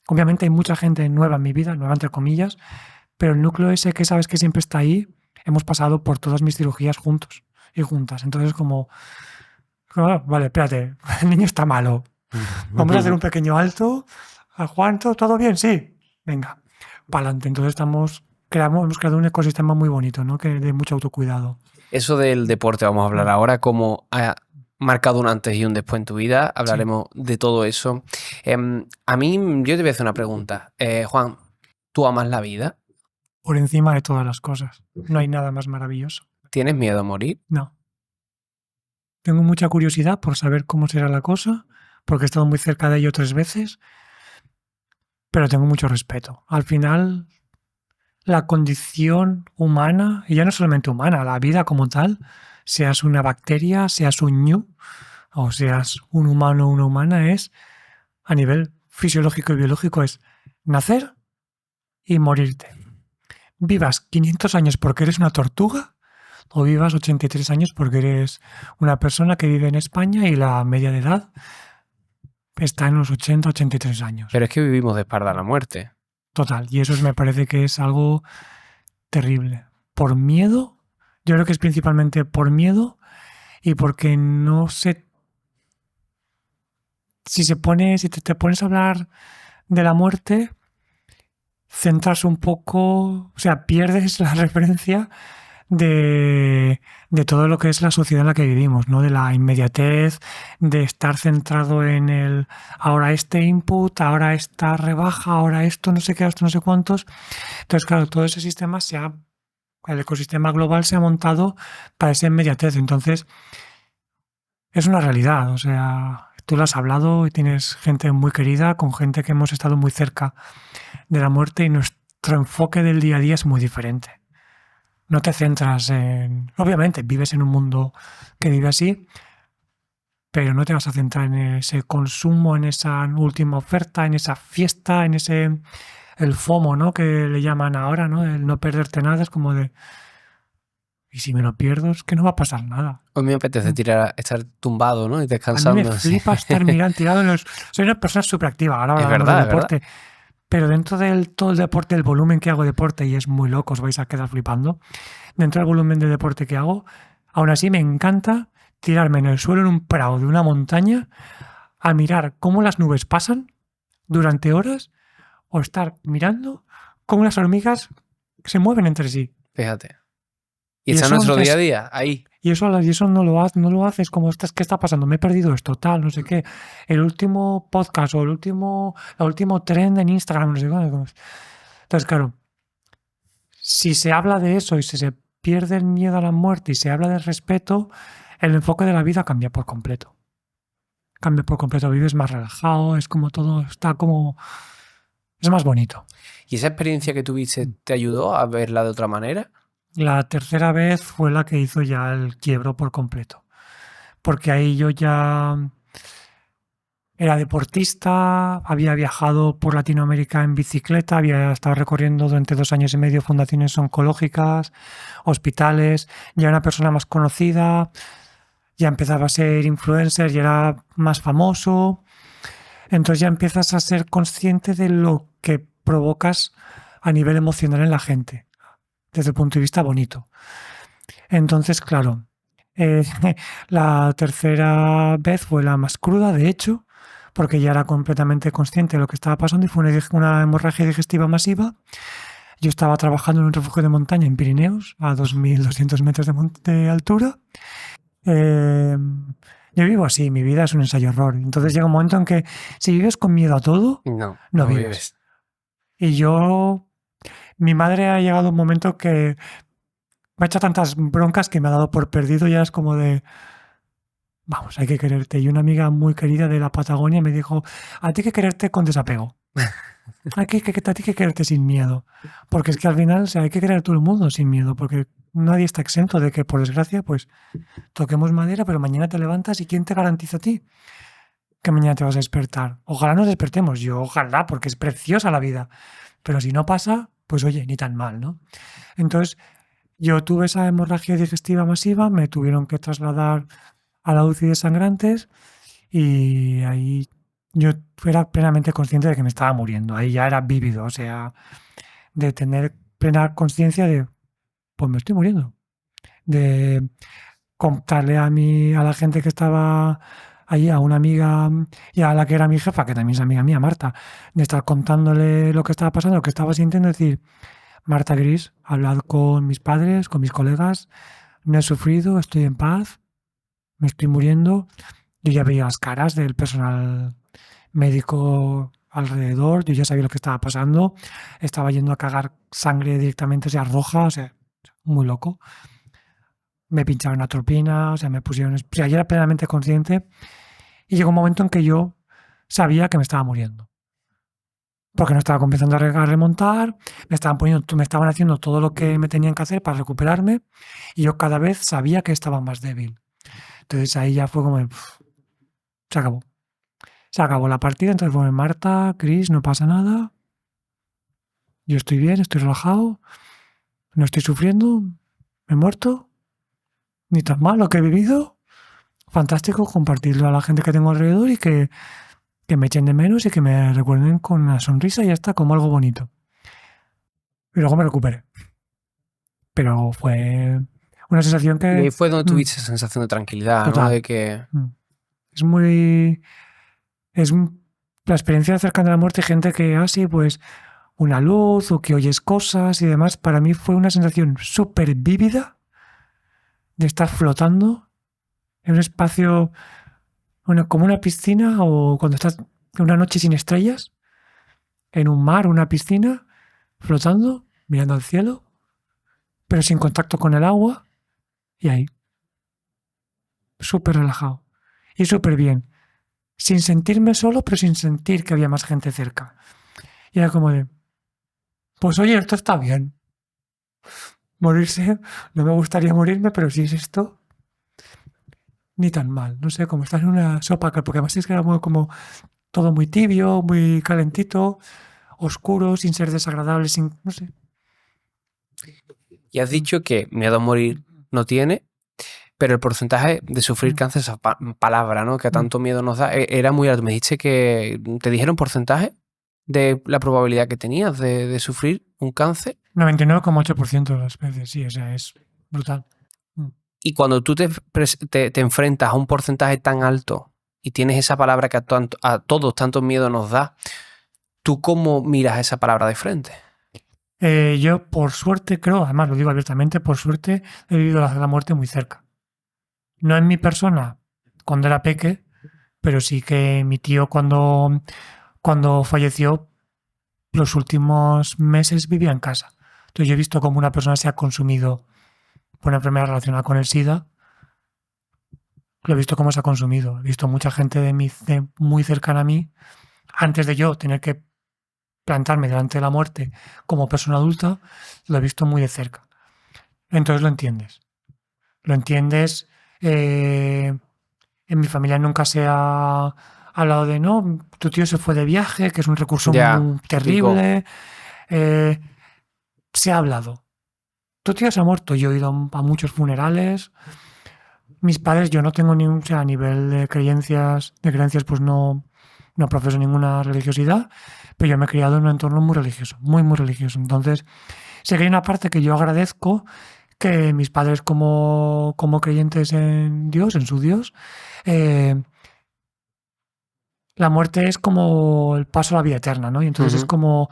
Obviamente hay mucha gente nueva en mi vida, nueva entre comillas, pero el núcleo ese que sabes que siempre está ahí, hemos pasado por todas mis cirugías juntos y juntas. Entonces como... vale, espérate, el niño está malo. Vamos a hacer un pequeño alto. ¿A Juan todo bien? Sí. Venga, para adelante. Entonces hemos creado un ecosistema muy bonito, ¿no? Que de mucho autocuidado. Eso del deporte vamos a hablar ahora, cómo ha marcado un antes y un después en tu vida. Hablaremos de todo eso. A mí, yo te voy a hacer una pregunta. Juan, ¿tú amas la vida? Por encima de todas las cosas. No hay nada más maravilloso. ¿Tienes miedo a morir? No. Tengo mucha curiosidad por saber cómo será la cosa, porque he estado muy cerca de ello 3 veces, pero tengo mucho respeto. Al final, la condición humana, y ya no solamente humana, la vida como tal, seas una bacteria, seas un ñu, o seas un humano o una humana, es a nivel fisiológico y biológico, es nacer y morirte. Vivas 500 años porque eres una tortuga o vivas 83 años porque eres una persona que vive en España y la media de edad está en los 80-83 años. Pero es que vivimos de espalda a la muerte. Total, y eso me parece que es algo terrible. Por miedo, yo creo que es principalmente por miedo y porque no sé si te pones a hablar de la muerte, centras un poco, o sea, pierdes la referencia de todo lo que es la sociedad en la que vivimos, ¿no? De la inmediatez, de estar centrado en el ahora este input, ahora esta rebaja, ahora esto, no sé qué, esto no sé cuántos. Entonces, claro, todo ese sistema el ecosistema global se ha montado para esa inmediatez. Entonces, es una realidad. O sea, tú lo has hablado y tienes gente muy querida, con gente que hemos estado muy cerca de la muerte y nuestro enfoque del día a día es muy diferente. No te centras en... Obviamente, vives en un mundo que vive así, pero no te vas a centrar en ese consumo, en esa última oferta, en esa fiesta, en ese... El FOMO, ¿no? Que le llaman ahora, ¿no? El no perderte nada, es como de... Y si me lo pierdo, es que no va a pasar nada. A mí me apetece estar tumbado, ¿no? Y A mí me descansando así. flipa estar tirado en los... Soy una persona súper activa, ahora Es hablamos verdad, de es verdad. deporte, pero dentro del todo el deporte, el volumen que hago de deporte, y es muy loco, os vais a quedar flipando, dentro del volumen de deporte que hago, aún así me encanta tirarme en el suelo en un prado de una montaña a mirar cómo las nubes pasan durante horas o estar mirando cómo las hormigas se mueven entre sí. Fíjate. Y Y está eso, nuestro día a día, ahí. y eso no lo haces como estás, ¿qué está pasando? Me he perdido esto, tal, no sé qué. El último podcast o el último trend en Instagram, no sé qué. Entonces, claro, si se habla de eso y se pierde el miedo a la muerte y se habla del respeto, el enfoque de la vida cambia por completo. Cambia por completo, vives más relajado, es como todo, está como... Es más bonito. ¿Y esa experiencia que tuviste te ayudó a verla de otra manera? La tercera vez fue la que hizo ya el quiebro por completo. Porque ahí yo ya era deportista, había viajado por Latinoamérica en bicicleta, había estado recorriendo durante 2 años y medio fundaciones oncológicas, hospitales, ya era una persona más conocida, ya empezaba a ser influencer y era más famoso. Entonces ya empiezas a ser consciente de lo que provocas a nivel emocional en la gente, desde el punto de vista bonito. Entonces, claro, eh, la tercera vez fue la más cruda, de hecho, porque ya era completamente consciente de lo que estaba pasando y fue una hemorragia digestiva masiva. Yo estaba trabajando en un refugio de montaña en Pirineos, a 2.200 metros de altura. Yo vivo así, mi vida es un ensayo-error. Entonces llega un momento en que si vives con miedo a todo, no vives. Y mi madre ha llegado un momento que me ha hecho tantas broncas que me ha dado por perdido, ya es como de, vamos, hay que quererte. Y una amiga muy querida de la Patagonia me dijo, a ti hay que quererte con desapego. A ti hay que quererte sin miedo. Porque es que al final, o sea, hay que querer a todo el mundo sin miedo, porque nadie está exento de que, por desgracia, pues toquemos madera, pero mañana te levantas y ¿quién te garantiza a ti que mañana te vas a despertar? Ojalá nos despertemos, yo ojalá, porque es preciosa la vida. Pero si no pasa, pues oye, ni tan mal, ¿no? Entonces, yo tuve esa hemorragia digestiva masiva, me tuvieron que trasladar a la UCI de sangrantes y ahí yo era plenamente consciente de que me estaba muriendo. Ahí ya era vívido, o sea, de tener plena conciencia de, pues me estoy muriendo. De contarle a la gente que estaba allí, a una amiga y a la que era mi jefa, que también es amiga mía, Marta, de estar contándole lo que estaba pasando, lo que estaba sintiendo, decir, Marta Gris, hablad con mis padres, con mis colegas, no he sufrido, estoy en paz, me estoy muriendo. Yo ya veía las caras del personal médico alrededor, yo ya sabía lo que estaba pasando, estaba yendo a cagar sangre directamente, o sea, roja, o sea, muy loco. Me pincharon atropina, o sea, me pusieron... O sea, yo era plenamente consciente y llegó un momento en que yo sabía que me estaba muriendo. Porque no estaba comenzando a remontar, me estaban haciendo todo lo que me tenían que hacer para recuperarme y yo cada vez sabía que estaba más débil. Entonces ahí ya fue como... se acabó. Se acabó la partida, entonces fue Marta, Chris, no pasa nada. Yo estoy bien, estoy relajado, no estoy sufriendo, me he muerto, ni tan mal lo que he vivido. Fantástico compartirlo a la gente que tengo alrededor y que me echen de menos y que me recuerden con una sonrisa y ya está, como algo bonito. Y luego me recuperé. Pero fue una sensación Y ahí que... fue donde tuviste esa sensación de tranquilidad, ¿no? total. De que... Es muy... Es la experiencia cercana a la muerte, gente que, sí, pues una luz o que oyes cosas y demás. Para mí fue una sensación súper vívida de estar flotando en un espacio, como una piscina o cuando estás una noche sin estrellas, en un mar, una piscina, flotando, mirando al cielo, pero sin contacto con el agua y ahí, súper relajado y súper bien, sin sentirme solo, pero sin sentir que había más gente cerca. Y era como de, pues oye, esto está bien. Morirse, no me gustaría morirme, pero si es esto, ni tan mal. No sé, como estás en una sopa, porque además es que era como todo muy tibio, muy calentito, oscuro, sin ser desagradable, sin, no sé. Y has dicho que miedo a morir no tiene, pero el porcentaje de sufrir cáncer, esa palabra, ¿no? Que a tanto miedo nos da, era muy alto. Me dijiste que te dijeron porcentaje de la probabilidad que tenías de sufrir un cáncer. 99,8% de las veces, sí, o sea, es brutal. Y cuando tú te enfrentas a un porcentaje tan alto y tienes esa palabra que a todos tanto miedo nos da, ¿tú cómo miras esa palabra de frente? Yo, por suerte, creo, además lo digo abiertamente, por suerte he vivido la muerte muy cerca. No en mi persona, cuando era peque, pero sí que mi tío cuando falleció, los últimos meses vivía en casa. Entonces yo he visto cómo una persona se ha consumido por una enfermedad relacionada con el SIDA. Lo he visto cómo se ha consumido. He visto mucha gente muy cercana a mí, antes de yo tener que plantarme delante de la muerte como persona adulta, lo he visto muy de cerca. Entonces lo entiendes. Lo entiendes. En mi familia nunca se ha hablado de, no, tu tío se fue de viaje, que es un recurso muy terrible. Se ha hablado. Tu tío se ha muerto. Yo he ido a muchos funerales. mis padres, yo no tengo o sea, a nivel de creencias, pues no profeso ninguna religiosidad, pero yo me he criado en un entorno muy religioso, muy, muy religioso. Entonces, sí que hay una parte que yo agradezco que mis padres como creyentes en Dios, en su Dios, eh, la muerte es como el paso a la vida eterna, ¿no? Y entonces es como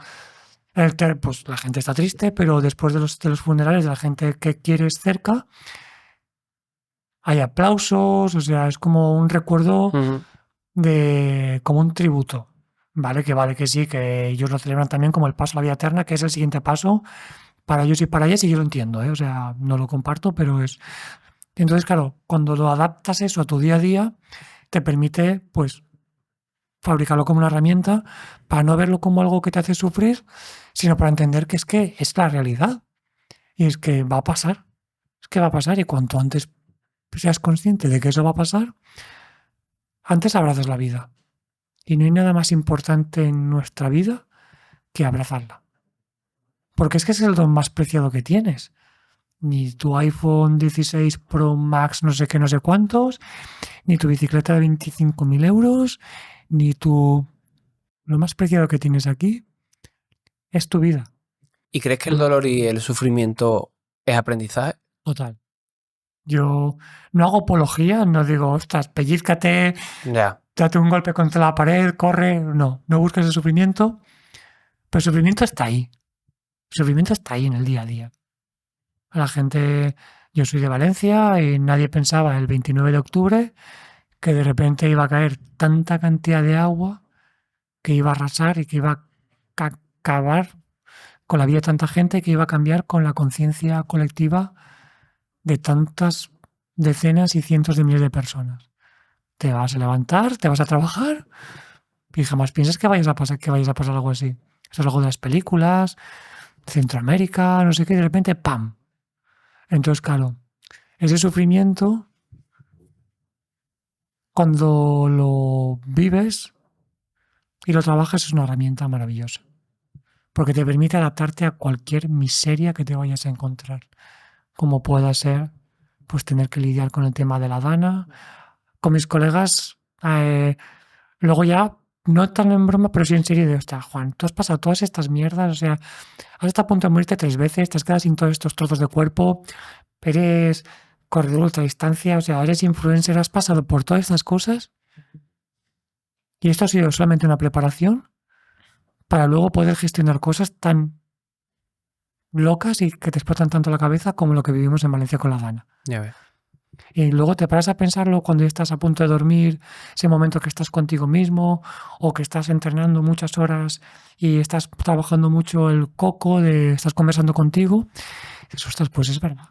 pues la gente está triste, pero después de los funerales de la gente que quieres cerca, hay aplausos, o sea, es como un recuerdo como un tributo, vale que sí, que ellos lo celebran también como el paso a la vida eterna, que es el siguiente paso para ellos y para ellas, y yo lo entiendo, o sea, no lo comparto, pero es... Entonces, claro, cuando lo adaptas eso a tu día a día, te permite, pues, fabricarlo como una herramienta para no verlo como algo que te hace sufrir, sino para entender que es la realidad. Y es que va a pasar. Es que va a pasar y cuanto antes seas consciente de que eso va a pasar, antes abrazas la vida. Y no hay nada más importante en nuestra vida que abrazarla. Porque es que es el don más preciado que tienes. Ni tu iPhone 16 Pro Max no sé qué, no sé cuántos, ni tu bicicleta de 25.000 euros, ni tu... Lo más preciado que tienes aquí es tu vida. ¿Y crees que el dolor y el sufrimiento es aprendizaje? Total. Yo no hago apología, no digo, ostras, pellízcate, Ya. date un golpe contra la pared, corre. No busques el sufrimiento, pero el sufrimiento está ahí. El sufrimiento está ahí en el día a día. A la gente, yo soy de Valencia y nadie pensaba el 29 de octubre que de repente iba a caer tanta cantidad de agua que iba a arrasar y que iba a acabar con la vida de tanta gente, que iba a cambiar con la conciencia colectiva de tantas decenas y cientos de miles de personas. Te vas a levantar, te vas a trabajar y jamás piensas que vayas a pasar algo así. Eso es algo de las películas, Centroamérica, no sé qué, y de repente ¡pam! Entonces, claro, ese sufrimiento, cuando lo vives y lo trabajas, es una herramienta maravillosa. Porque te permite adaptarte a cualquier miseria que te vayas a encontrar. Como pueda ser, pues tener que lidiar con el tema de la Dana. Con mis colegas, luego ya, no tan en broma, pero sí en serio, de, hostia, Juan, tú has pasado todas estas mierdas, o sea, has estado a punto de morirte 3 veces, te has quedado sin todos estos trozos de cuerpo, eres corredor ultra distancia, o sea, eres influencer, has pasado por todas estas cosas y esto ha sido solamente una preparación para luego poder gestionar cosas tan locas y que te explotan tanto la cabeza como lo que vivimos en Valencia con la Dana. Ya ves. Y luego te paras a pensarlo cuando estás a punto de dormir, ese momento que estás contigo mismo o que estás entrenando muchas horas y estás trabajando mucho el coco, estás conversando contigo. Y dices, ostras, pues es verdad.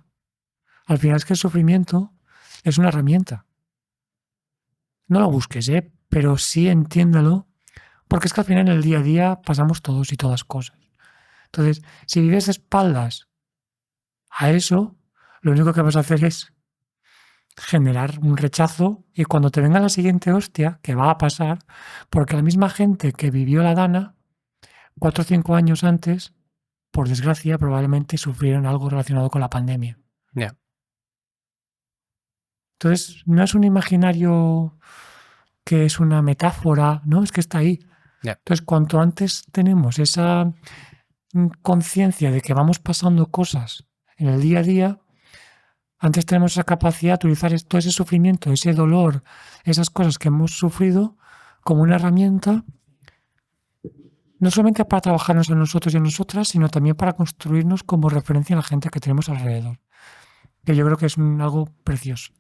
Al final es que el sufrimiento es una herramienta. No lo busques, pero sí entiéndalo, porque es que al final en el día a día pasamos todos y todas cosas. Entonces, si vives de espaldas a eso, lo único que vas a hacer es generar un rechazo y cuando te venga la siguiente hostia, que va a pasar, porque la misma gente que vivió la Dana 4 o 5 años antes, por desgracia, probablemente sufrieron algo relacionado con la pandemia. Ya. Entonces, no es un imaginario que es una metáfora, no, es que está ahí. Ya. Entonces, cuanto antes tenemos esa conciencia de que vamos pasando cosas en el día a día, antes tenemos esa capacidad de utilizar todo ese sufrimiento, ese dolor, esas cosas que hemos sufrido como una herramienta, no solamente para trabajarnos a nosotros y a nosotras, sino también para construirnos como referencia a la gente que tenemos alrededor. Que yo creo que es algo precioso.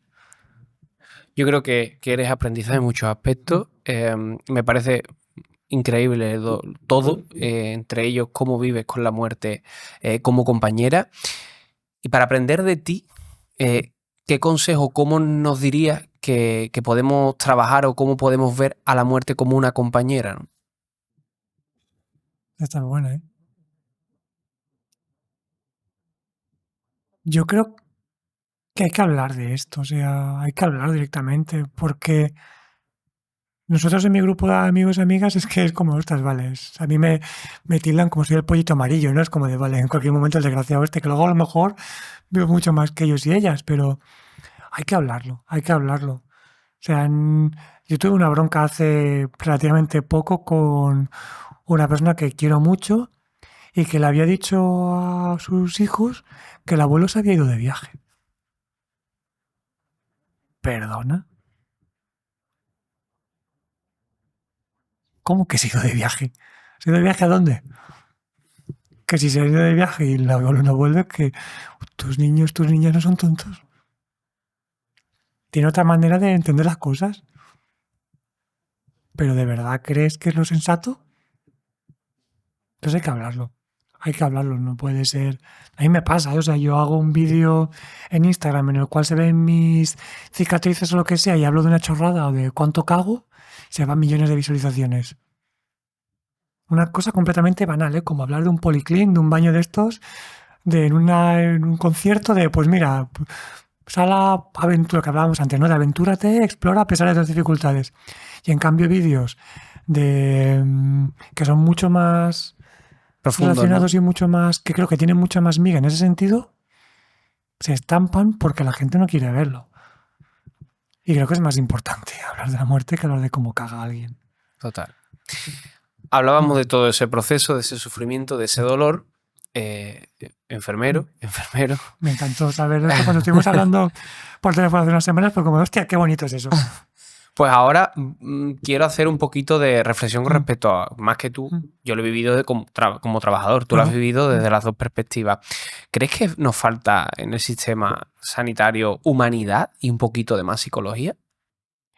Yo creo que eres aprendizaje en muchos aspectos. Me parece increíble todo, entre ellos cómo vives con la muerte como compañera. Y para aprender de ti, ¿qué consejo, cómo nos dirías que podemos trabajar o cómo podemos ver a la muerte como una compañera, ¿no? Está buena, ¿eh? Yo creo que hay que hablar de esto, o sea, hay que hablar directamente, porque nosotros en mi grupo de amigos y amigas es que es como, ostras, vale, a mí me tildan como si el pollito amarillo, ¿no? Es como de, vale, en cualquier momento el desgraciado que luego a lo mejor vivo mucho más que ellos y ellas, pero hay que hablarlo, hay que hablarlo. O sea, yo tuve una bronca hace relativamente poco con una persona que quiero mucho y que le había dicho a sus hijos que el abuelo se había ido de viaje. ¿Perdona? ¿Cómo que se ha ido de viaje? ¿Se ha ido de viaje a dónde? Que si se ha ido de viaje y el abuelo no vuelve, que tus niños, tus niñas no son tontos. Tiene otra manera de entender las cosas. ¿Pero de verdad crees que es lo sensato? Entonces hay que hablarlo. Hay que hablarlo, no puede ser. A mí me pasa, o sea, yo hago un vídeo en Instagram en el cual se ven mis cicatrices o lo que sea y hablo de una chorrada o de cuánto cago, se van millones de visualizaciones. Una cosa completamente banal, ¿eh? Como hablar de un policlín, de un baño de estos, en un concierto de, pues mira, sal a aventura, que hablábamos antes, ¿no? De aventúrate, explora a pesar de las dificultades. Y en cambio vídeos de que son mucho más Profundos, ¿no? relacionados y mucho más, que creo que tienen mucha más miga en ese sentido, se estampan porque la gente no quiere verlo. Y creo que es más importante hablar de la muerte que hablar de cómo caga a alguien. Total. Hablábamos de todo ese proceso, de ese sufrimiento, de ese dolor. Enfermero. Me encantó saber esto cuando estuvimos hablando por teléfono hace unas semanas, fue como, hostia, qué bonito es eso. Pues ahora quiero hacer un poquito de reflexión con respecto a, más que tú, yo lo he vivido como trabajador, tú lo has vivido desde las dos perspectivas. ¿Crees que nos falta en el sistema sanitario humanidad y un poquito de más psicología?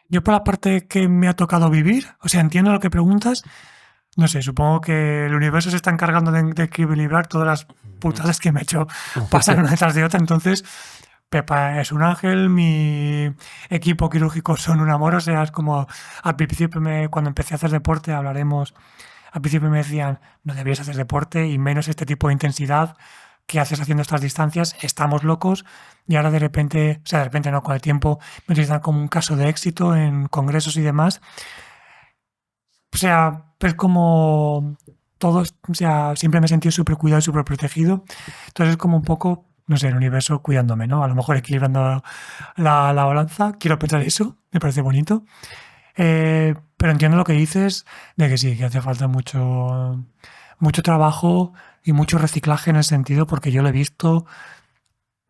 Yo por la parte que me ha tocado vivir, o sea, entiendo lo que preguntas, no sé, supongo que el universo se está encargando de equilibrar todas las putadas que me he hecho pasar una detrás de otra, entonces Pepa es un ángel, mi equipo quirúrgico son un amor, o sea, es como al principio cuando empecé a hacer deporte, hablaremos, al principio me decían, no debías hacer deporte y menos este tipo de intensidad que haces haciendo estas distancias, estamos locos y ahora de repente, o sea, de repente no, con el tiempo me utilizan como un caso de éxito en congresos y demás. O sea, es como todos, o sea, siempre me he sentido súper cuidado y súper protegido. Entonces es como un poco, no sé, el universo cuidándome, ¿no? A lo mejor equilibrando la balanza. Quiero pensar eso, me parece bonito. Pero entiendo lo que dices de que sí, que hace falta mucho trabajo y mucho reciclaje en el sentido, porque yo lo he visto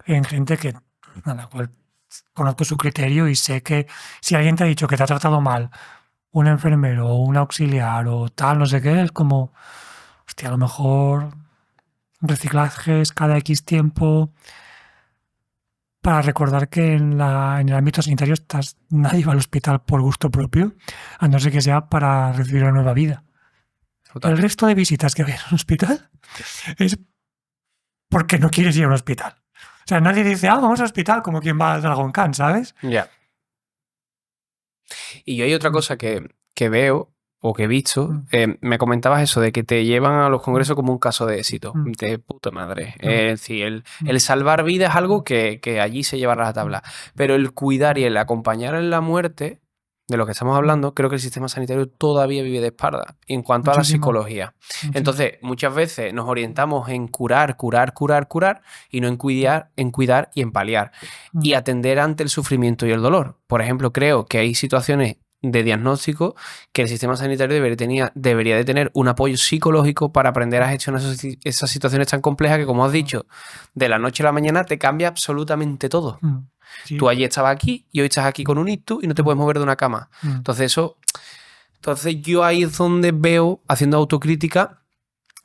en gente a la cual conozco su criterio y sé que si alguien te ha dicho que te ha tratado mal un enfermero o un auxiliar o tal, no sé qué, es como, hostia, a lo mejor reciclajes cada X tiempo para recordar que en el ámbito sanitario nadie va al hospital por gusto propio, a no ser que sea para recibir una nueva vida. Total. El resto de visitas que hay en un hospital es porque no quieres ir a un hospital. O sea, nadie dice, vamos al hospital como quien va al Dragon Khan, ¿sabes? Ya. Y yo hay otra cosa que veo o que he visto, me comentabas eso de que te llevan a los congresos como un caso de éxito, de puta madre. Es decir, el salvar vidas es algo que allí se lleva a la tabla, pero el cuidar y el acompañar en la muerte, de lo que estamos hablando, creo que el sistema sanitario todavía vive de espalda en cuanto a la psicología. Entonces, muchas veces nos orientamos en curar y no en cuidar y en paliar y atender ante el sufrimiento y el dolor. Por ejemplo, creo que hay situaciones de diagnóstico que el sistema sanitario debería de tener un apoyo psicológico para aprender a gestionar esas situaciones tan complejas que, como has dicho, de la noche a la mañana te cambia absolutamente todo. Sí. Tú ayer estabas aquí y hoy estás aquí con un ictus y no te puedes mover de una cama. Entonces yo ahí es donde veo, haciendo autocrítica,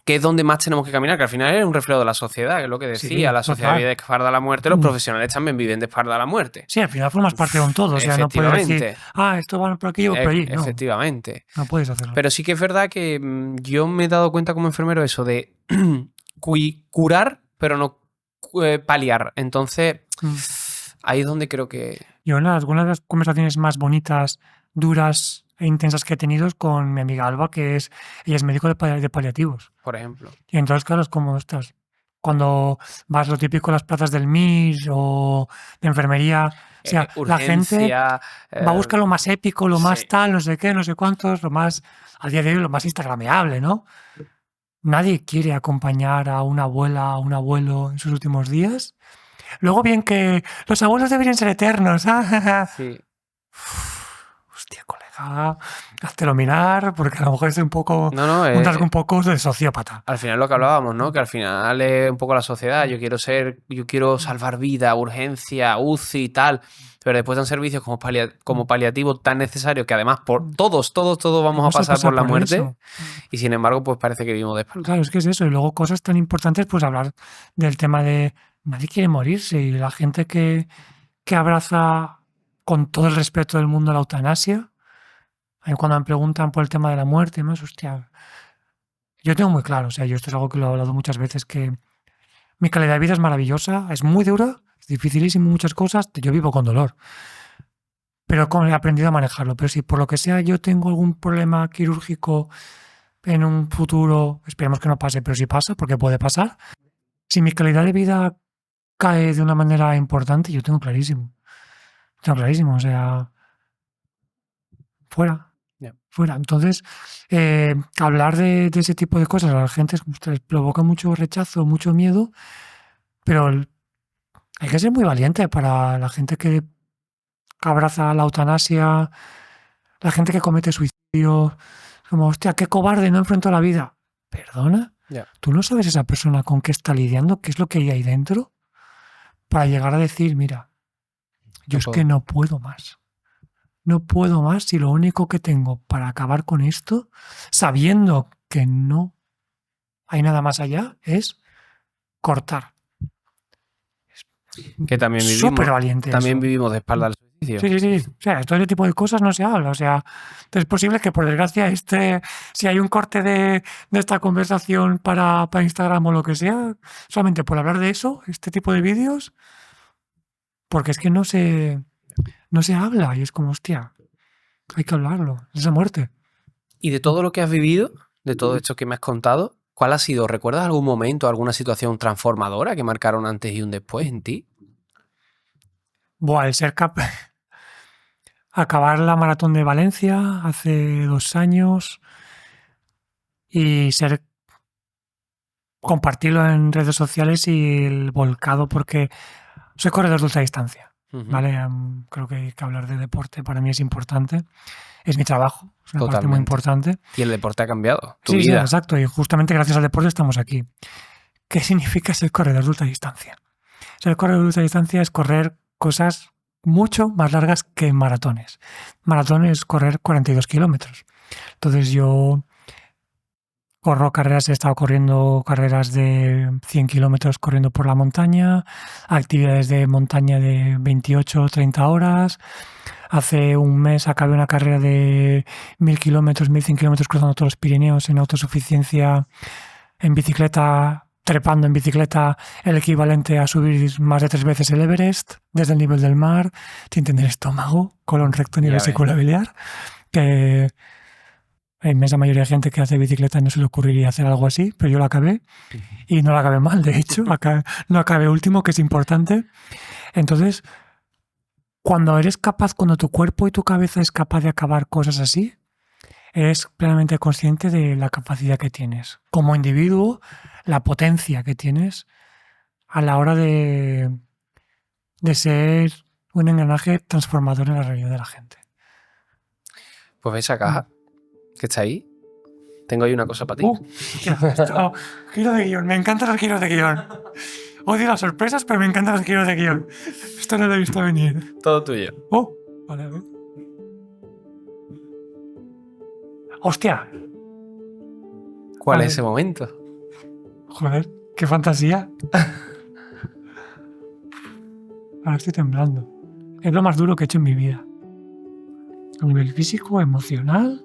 que es donde más tenemos que caminar, que al final es un reflejo de la sociedad, que es lo que decía, sí, la sociedad vive de espalda a la muerte, los profesionales también viven de espalda a la muerte. Sí, al final formas parte de un todo, o sea, no puedes decir, esto va por aquí o por allí. No, efectivamente. No puedes hacerlo. Pero sí que es verdad que yo me he dado cuenta como enfermero eso de curar, pero no paliar. Entonces, ahí es donde creo que... Yo algunas de las conversaciones más bonitas, duras e intensas que he tenido es con mi amiga Alba, ella es médico de paliativos. Por ejemplo. Y entonces, claro, es como estás. Cuando vas lo típico a las plazas del MIR o de enfermería, o sea, la gente va a buscar lo más épico, lo más tal, no sé qué, no sé cuántos, lo más, a día de hoy, lo más instagrameable, ¿no? Nadie quiere acompañar a una abuela, a un abuelo en sus últimos días. Luego bien que los abuelos deberían ser eternos. Sí. Hostia, colega, háztelo mirar, porque a lo mejor es un poco No, un rasgo un poco de sociópata. al final lo que hablábamos, ¿no? Que al final es un poco la sociedad. Yo quiero salvar vida, urgencia, UCI y tal. Pero después dan servicios como paliativos tan necesarios que además todos vamos a pasar por la muerte. Eso. Y sin embargo, pues parece que vivimos de espalda. Claro, es que es eso. Y luego cosas tan importantes, pues hablar del tema de nadie quiere morirse y la gente que abraza con todo el respeto del mundo la eutanasia. A mí cuando me preguntan por el tema de la muerte, más, hostia, yo tengo muy claro, o sea, yo esto es algo que lo he hablado muchas veces, que mi calidad de vida es maravillosa, es muy dura, es dificilísimo muchas cosas, yo vivo con dolor, pero he aprendido a manejarlo. Pero si por lo que sea yo tengo algún problema quirúrgico en un futuro, esperemos que no pase, pero si pasa, porque puede pasar, si mi calidad de vida cae de una manera importante, yo tengo clarísimo, o sea, fuera. Fuera. Entonces, hablar de ese tipo de cosas a la gente les provoca mucho rechazo, mucho miedo, pero hay que ser muy valiente para la gente que abraza la eutanasia, la gente que comete suicidio, como, hostia, qué cobarde, no enfrentó la vida. ¿Perdona? ¿Tú no sabes esa persona con qué está lidiando? ¿Qué es lo que hay ahí dentro? Para llegar a decir, mira, yo es que no puedo más. No puedo más si lo único que tengo para acabar con esto, sabiendo que no hay nada más allá, es cortar. Que también Súper valiente. También vivimos de espalda al suicidio. Sí. O sea, todo ese tipo de cosas no se habla. O sea, es posible que por desgracia si hay un corte de esta conversación para Instagram o lo que sea, solamente por hablar de eso, este tipo de vídeos, porque es que no se habla y es como, hostia, hay que hablarlo, esa muerte. Y de todo lo que has vivido, de todo esto que me has contado, ¿cuál ha sido? ¿Recuerdas algún momento, alguna situación transformadora que marcara un antes y un después en ti? El ser capaz. Acabar la maratón de Valencia hace 2 años y compartirlo en redes sociales y el volcado, porque soy corredor de ultradistancia. ¿Vale? Creo que hablar de deporte para mí es importante. Es mi trabajo, es una parte muy importante. Y el deporte ha cambiado tu vida. Sí, exacto. Y justamente gracias al deporte estamos aquí. ¿Qué significa ser corredor de ultradistancia? Ser corredor de ultradistancia es correr cosas mucho más largas que maratones. Maratón es correr 42 kilómetros. Entonces yo corro carreras, he estado corriendo carreras de 100 kilómetros corriendo por la montaña, actividades de montaña de 28 o 30 horas. Hace un mes acabé una carrera de 1000 kilómetros, 1100 kilómetros cruzando todos los Pirineos en autosuficiencia en bicicleta, trepando en bicicleta el equivalente a subir más de 3 veces el Everest desde el nivel del mar, sin tener estómago, colon recto ni vesícula biliar, que la inmensa mayoría de gente que hace bicicleta no se le ocurriría hacer algo así, pero yo lo acabé y no lo acabé mal, de hecho, no acabé último, que es importante. Entonces, cuando tu cuerpo y tu cabeza es capaz de acabar cosas así, eres plenamente consciente de la capacidad que tienes como individuo, la potencia que tienes a la hora de ser un engranaje transformador en la realidad de la gente. Pues esa caja que está ahí, tengo ahí una cosa para ti. Giro de guión, me encantan los giros de guión. Odio las sorpresas, pero me encantan los giros de guión. Esto no lo he visto venir. Todo tuyo. Vale, a ver. ¡Hostia! ¿Cuál es ese momento? Joder, qué fantasía. Ahora estoy temblando. Es lo más duro que he hecho en mi vida. A nivel físico, emocional.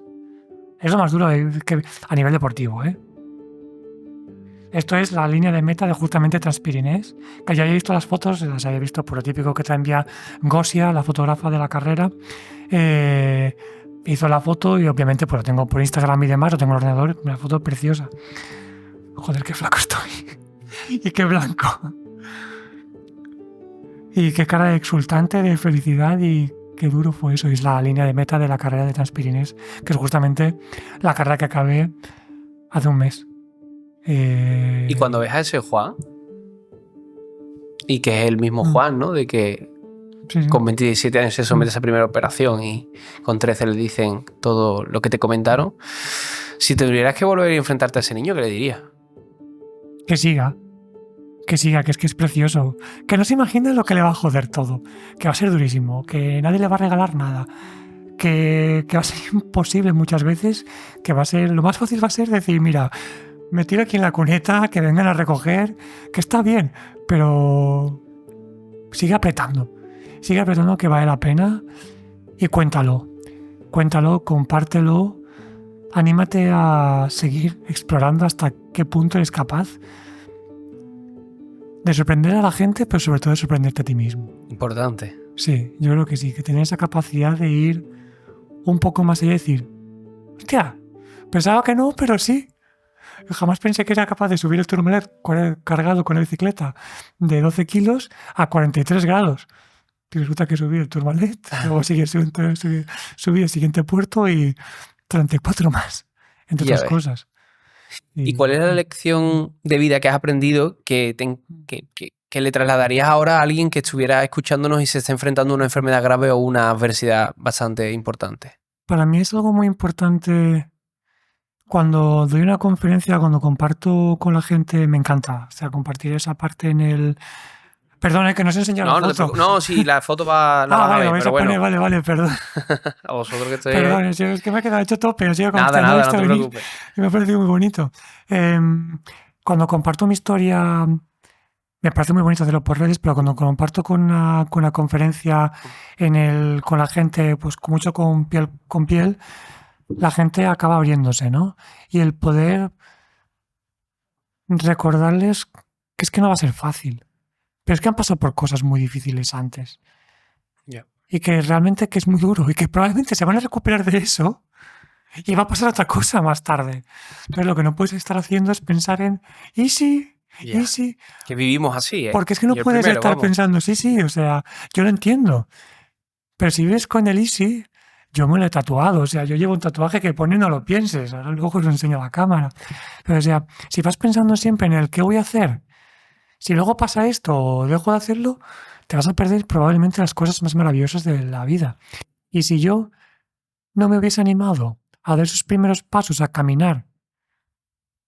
Es lo más duro a nivel deportivo, ¿eh? Esto es la línea de meta de justamente Transpirinés, que ya había visto las fotos, las había visto por lo típico que te envía Gosia, la fotógrafa de la carrera. Hizo la foto y obviamente pues lo tengo por Instagram y demás, lo tengo en el ordenador, una foto preciosa. Joder, qué flaco estoy. Y qué blanco. Y qué cara exultante de felicidad y qué duro fue eso. Y es la línea de meta de la carrera de Transpirinés, que es justamente la carrera que acabé hace un mes. Y cuando ves a ese Juan Y que es el mismo Juan, ¿no? De que Sí, sí. con 27 años se somete a esa primera operación y con 13 le dicen todo lo que te comentaron. Si te tuvieras que volver a enfrentarte a ese niño, ¿qué le dirías? Que siga, que es precioso. Que no se imagine lo que le va a joder todo. Que va a ser durísimo, que nadie le va a regalar nada. Que va a ser imposible muchas veces. Que va a ser, lo más fácil va a ser decir, mira, me tiro aquí en la cuneta, que vengan a recoger, que está bien, pero sigue apretando que vale la pena y cuéntalo, compártelo, anímate a seguir explorando hasta qué punto eres capaz de sorprender a la gente, pero sobre todo de sorprenderte a ti mismo. Importante. Sí, yo creo que sí, que tener esa capacidad de ir un poco más allá y decir, hostia, pensaba que no, pero sí. Jamás pensé que era capaz de subir el Tourmalet cargado con la bicicleta de 12 kilos a 43 grados. Y resulta que subí el Tourmalet, luego subí el siguiente puerto y 34 más, entre Ya otras ves. cosas. ¿Y cuál es la lección de vida que has aprendido que le trasladarías ahora a alguien que estuviera escuchándonos y se esté enfrentando a una enfermedad grave o una adversidad bastante importante? Para mí es algo muy importante cuando doy una conferencia, cuando comparto con la gente, me encanta. O sea, compartir esa parte en el... Perdón, que no os he enseñado la foto. No, sí, la foto la Ah, van a vale, ver, lo vais pero a poner, bueno, vale, perdón. a vosotros que estéis... Perdón, es que me he quedado hecho tope, os sigo Nada, contando no esto te venir preocupes. y me ha parecido muy bonito. Cuando comparto mi historia, me parece muy bonito hacerlo por redes, pero cuando comparto con una conferencia con la gente, pues con mucho con piel, la gente acaba abriéndose, ¿no? Y el poder recordarles que es que no va a ser fácil, pero es que han pasado por cosas muy difíciles antes. Ya. Y que realmente que es muy duro y que probablemente se van a recuperar de eso y va a pasar otra cosa más tarde. Entonces lo que no puedes estar haciendo es pensar en ¿y si? Ya. ¿Y si? Que vivimos así, ¿eh? Porque es que no Y el puedes primero, estar vamos. pensando, sí, o sea, yo lo entiendo. Pero si vives con el easy, yo me lo he tatuado, o sea, yo llevo un tatuaje que pone no lo pienses, ahora luego os lo enseño a la cámara. Pero o sea, si vas pensando siempre en el qué voy a hacer, si luego pasa esto o dejo de hacerlo, te vas a perder probablemente las cosas más maravillosas de la vida. Y si yo no me hubiese animado a dar sus primeros pasos a caminar,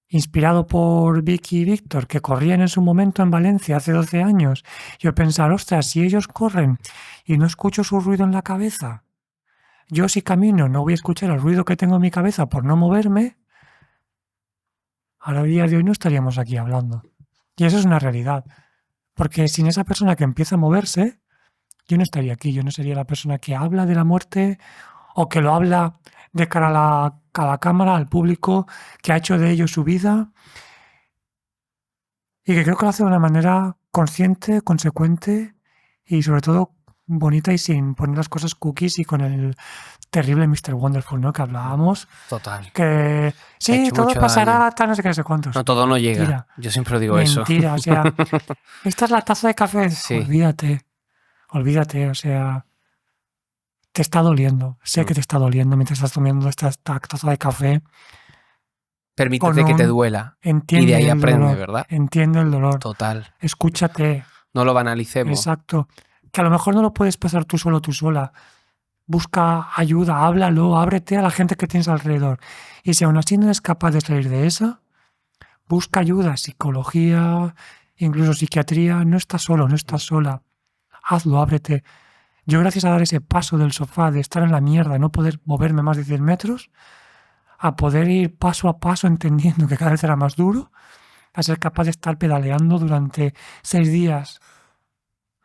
inspirado por Vicky y Víctor, que corrían en su momento en Valencia hace 12 años, yo pensar, ostras, si ellos corren y no escucho su ruido en la cabeza, yo si camino no voy a escuchar el ruido que tengo en mi cabeza por no moverme, ahora a día de hoy no estaríamos aquí hablando. Y eso es una realidad. Porque sin esa persona que empieza a moverse, yo no estaría aquí, yo no sería la persona que habla de la muerte o que lo habla de cara a la cámara, al público, que ha hecho de ello su vida y que creo que lo hace de una manera consciente, consecuente y sobre todo bonita y sin poner las cosas cookies y con el terrible Mr. Wonderful, ¿no? Que hablábamos. Total. Que sí, hecho todo mucho pasará, daño. tal, no sé qué, no sé cuántos. No, todo no llega. Mentira. Yo siempre digo eso. Mentira, o sea, esta es la taza de café. Sí. Olvídate, o sea, te está doliendo. Sé que te está doliendo mientras estás tomando esta taza de café. Permítete que te duela. Y de ahí aprende, ¿verdad? Entiende el dolor. Total. Escúchate. No lo banalicemos. Exacto. Que a lo mejor no lo puedes pasar tú solo, tú sola. Busca ayuda, háblalo, ábrete a la gente que tienes alrededor. Y si aún así no eres capaz de salir de esa, busca ayuda, psicología, incluso psiquiatría. No estás solo, no estás sola. Hazlo, ábrete. Yo gracias a dar ese paso del sofá, de estar en la mierda, no poder moverme más de 100 metros, a poder ir paso a paso entendiendo que cada vez era más duro, a ser capaz de estar pedaleando durante 6 días,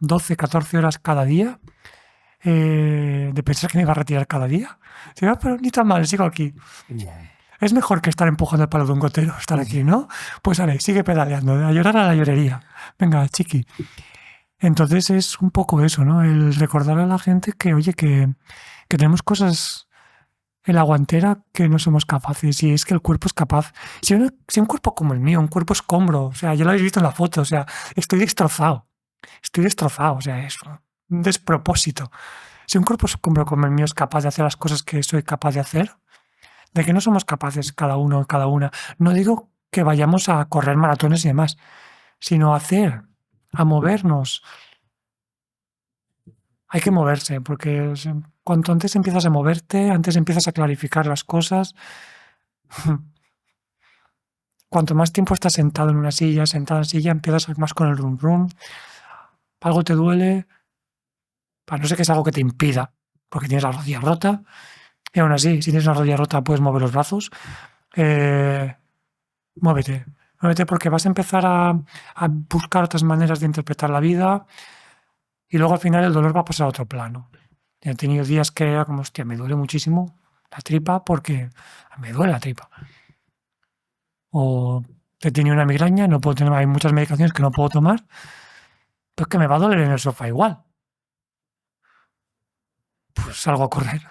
12, 14 horas cada día, de pensar que me iba a retirar cada día. Pero ni tan mal, sigo aquí. Es mejor que estar empujando el palo de un gotero, estar aquí, ¿no? Pues vale, sigue pedaleando, a llorar a la llorería. Venga, chiqui. Entonces es un poco eso, ¿no? El recordar a la gente que, oye, que tenemos cosas en la guantera que no somos capaces. Y es que el cuerpo es capaz. Si un cuerpo como el mío, un cuerpo escombro, o sea, ya lo habéis visto en la foto, o sea, estoy destrozado, o sea, es un despropósito. Si un cuerpo escombro como el mío es capaz de hacer las cosas que soy capaz de hacer, de que no somos capaces cada uno, cada una. No digo que vayamos a correr maratones y demás, sino hacer a movernos. Hay que moverse, porque cuanto antes empiezas a moverte, antes empiezas a clarificar las cosas. Cuanto más tiempo estás sentado en una silla, sentada en silla, empiezas más con el rum rum. Algo te duele, a no ser que es algo que te impida, porque tienes la rodilla rota. Y aún así, si tienes la rodilla rota, puedes mover los brazos. Muévete. Muévete porque vas a empezar a buscar otras maneras de interpretar la vida y luego al final el dolor va a pasar a otro plano. He tenido días que era como, hostia, me duele muchísimo la tripa porque me duele la tripa. O he tenido una migraña, no puedo tener, hay muchas medicaciones que no puedo tomar, pues que me va a doler en el sofá igual. Pues salgo a correr.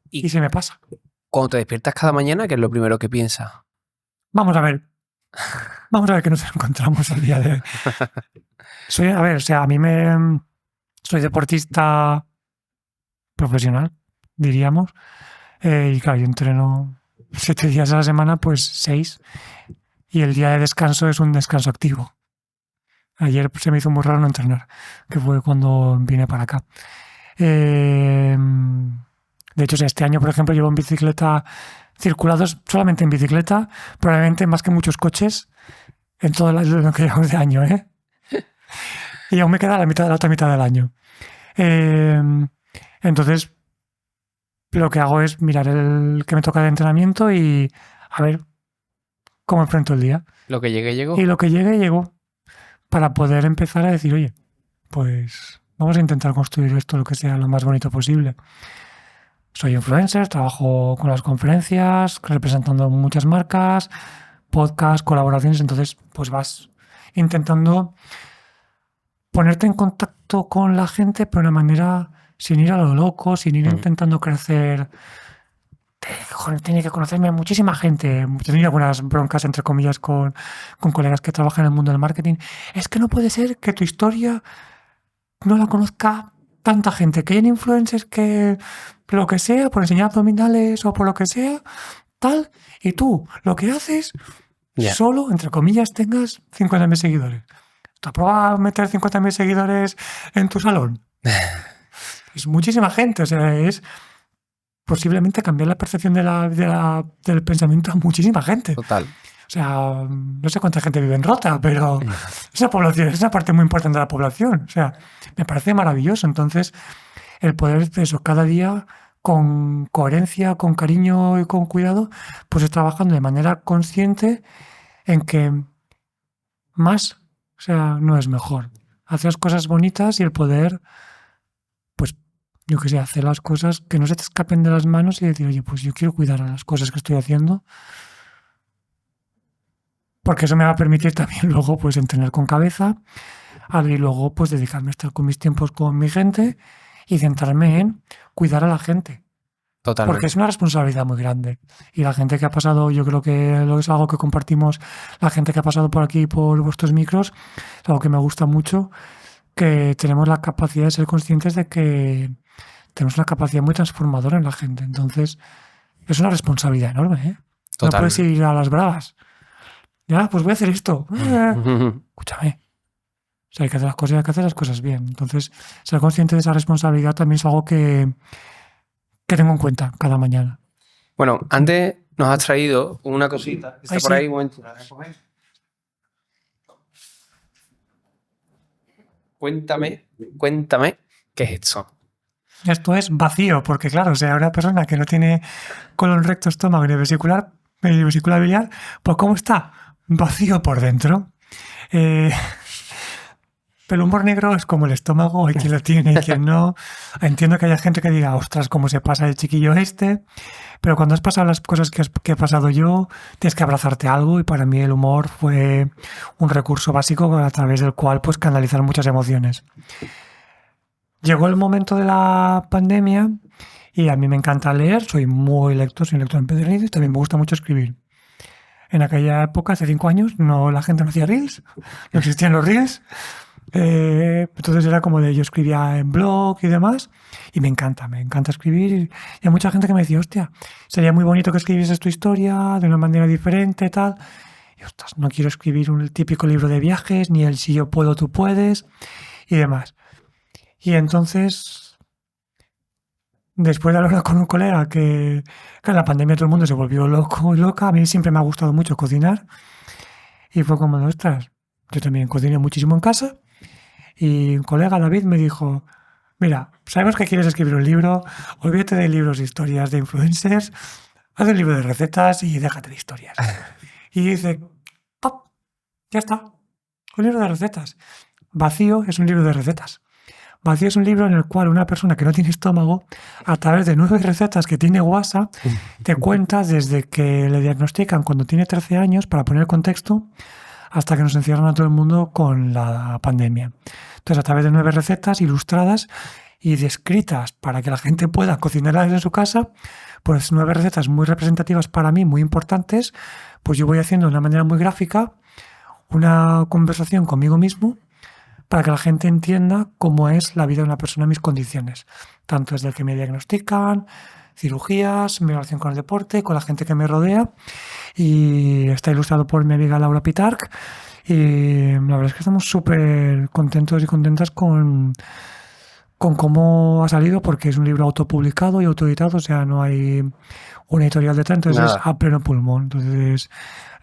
Y se me pasa. Cuando te despiertas cada mañana, ¿qué es lo primero que piensas? Vamos a ver. Vamos a ver qué nos encontramos al día de hoy. Soy deportista profesional, diríamos. Y claro, yo entreno 7 días a la semana, pues 6. Y el día de descanso es un descanso activo. Ayer se me hizo muy raro no entrenar, que fue cuando vine para acá. De hecho, este año, por ejemplo, llevo en bicicleta circulados solamente en bicicleta, probablemente más que muchos coches en todo lo que llevamos de año, ¿eh? Y aún me queda la otra mitad del año. Entonces, lo que hago es mirar el que me toca de entrenamiento y a ver cómo enfrento el día. Lo que llegue, llegó. Y lo que llegue, llegó. Para poder empezar a decir, oye, pues vamos a intentar construir esto lo que sea lo más bonito posible. Soy influencer, trabajo con las conferencias, representando muchas marcas, podcasts, colaboraciones, entonces pues vas intentando ponerte en contacto con la gente, pero de una manera sin ir a lo loco, sin ir intentando crecer. Joder, tiene que conocerme muchísima gente. He tenido algunas broncas, entre comillas, con colegas que trabajan en el mundo del marketing. Es que no puede ser que tu historia no la conozca tanta gente, que hay influencers que lo que sea, por enseñar abdominales o por lo que sea, tal, y tú lo que haces solo, entre comillas, tengas 50.000 seguidores. ¿Te has probado a meter 50.000 seguidores en tu salón? Es muchísima gente, o sea, es posiblemente cambiar la percepción del pensamiento a muchísima gente. Total. O sea, no sé cuánta gente vive en Rota, pero esa población es una parte muy importante de la población. O sea, me parece maravilloso. Entonces, el poder de eso cada día con coherencia, con cariño y con cuidado, pues es trabajando de manera consciente en que más, o sea, no es mejor. Hacer las cosas bonitas y el poder, pues, yo qué sé, hacer las cosas que no se te escapen de las manos y decir, oye, pues yo quiero cuidar a las cosas que estoy haciendo, porque eso me va a permitir también luego, pues, entrenar con cabeza y luego, pues, dedicarme a estar con mis tiempos con mi gente y centrarme en cuidar a la gente. Totalmente. Porque es una responsabilidad muy grande. Y la gente que ha pasado, yo creo que es algo que compartimos, la gente que ha pasado por aquí, por vuestros micros, es algo que me gusta mucho, que tenemos la capacidad de ser conscientes de que tenemos una capacidad muy transformadora en la gente. Entonces, es una responsabilidad enorme, ¿eh? No puedes ir a las bravas. Ya, pues voy a hacer esto. Escúchame. O sea, hay que hacer las cosas bien. Entonces, ser consciente de esa responsabilidad también es algo que tengo en cuenta cada mañana. Bueno, antes nos has traído una cosita. Está por ahí, un momento. Cuéntame, ¿qué es esto? Esto es vacío, porque claro, o sea, una persona que no tiene colon recto, estómago ni vesícula biliar, pues ¿cómo está? Vacío por dentro. Pero el humor negro es como el estómago, hay quien lo tiene y quien no. Entiendo que haya gente que diga, ostras, cómo se pasa el chiquillo este. Pero cuando has pasado las cosas que he pasado yo, tienes que abrazarte a algo y para mí el humor fue un recurso básico a través del cual pues canalizar muchas emociones. Llegó el momento de la pandemia y a mí me encanta leer, soy muy lector, soy un lector empedernido y también me gusta mucho escribir. En aquella época, hace 5 años, la gente no hacía reels, no existían los reels. Entonces era como de yo escribía en blog y demás y me encanta escribir y hay mucha gente que me decía, hostia, sería muy bonito que escribieses tu historia de una manera diferente tal, Y ostras, no quiero escribir el típico libro de viajes, ni el si yo puedo, tú puedes, y demás. Y entonces, después de hablar con un colega que en la pandemia todo el mundo se volvió loco y loca, a mí siempre me ha gustado mucho cocinar. Y fue como, ostras, yo también cociné muchísimo en casa. Y un colega, David, me dijo, mira, sabemos que quieres escribir un libro, olvídate de libros de historias de influencers, haz un libro de recetas y déjate de historias. Y dice, ¡pop! Ya está, un libro de recetas. Vacío es un libro de recetas. Vacío es un libro en el cual una persona que no tiene estómago, a través de 9 recetas que tiene WhatsApp, te cuenta desde que le diagnostican cuando tiene 13 años, para poner contexto, hasta que nos encierran a todo el mundo con la pandemia. Entonces, a través de 9 recetas ilustradas y descritas para que la gente pueda cocinarlas en su casa, pues 9 recetas muy representativas para mí, muy importantes, pues yo voy haciendo de una manera muy gráfica una conversación conmigo mismo para que la gente entienda cómo es la vida de una persona en mis condiciones, tanto desde que me diagnostican, cirugías, mi relación con el deporte, con la gente que me rodea, y está ilustrado por mi amiga Laura Pitarch, y la verdad es que estamos súper contentos y contentas con cómo ha salido, porque es un libro autopublicado y autoeditado, o sea, no hay una editorial detrás, entonces Nada. es a pleno pulmón. Entonces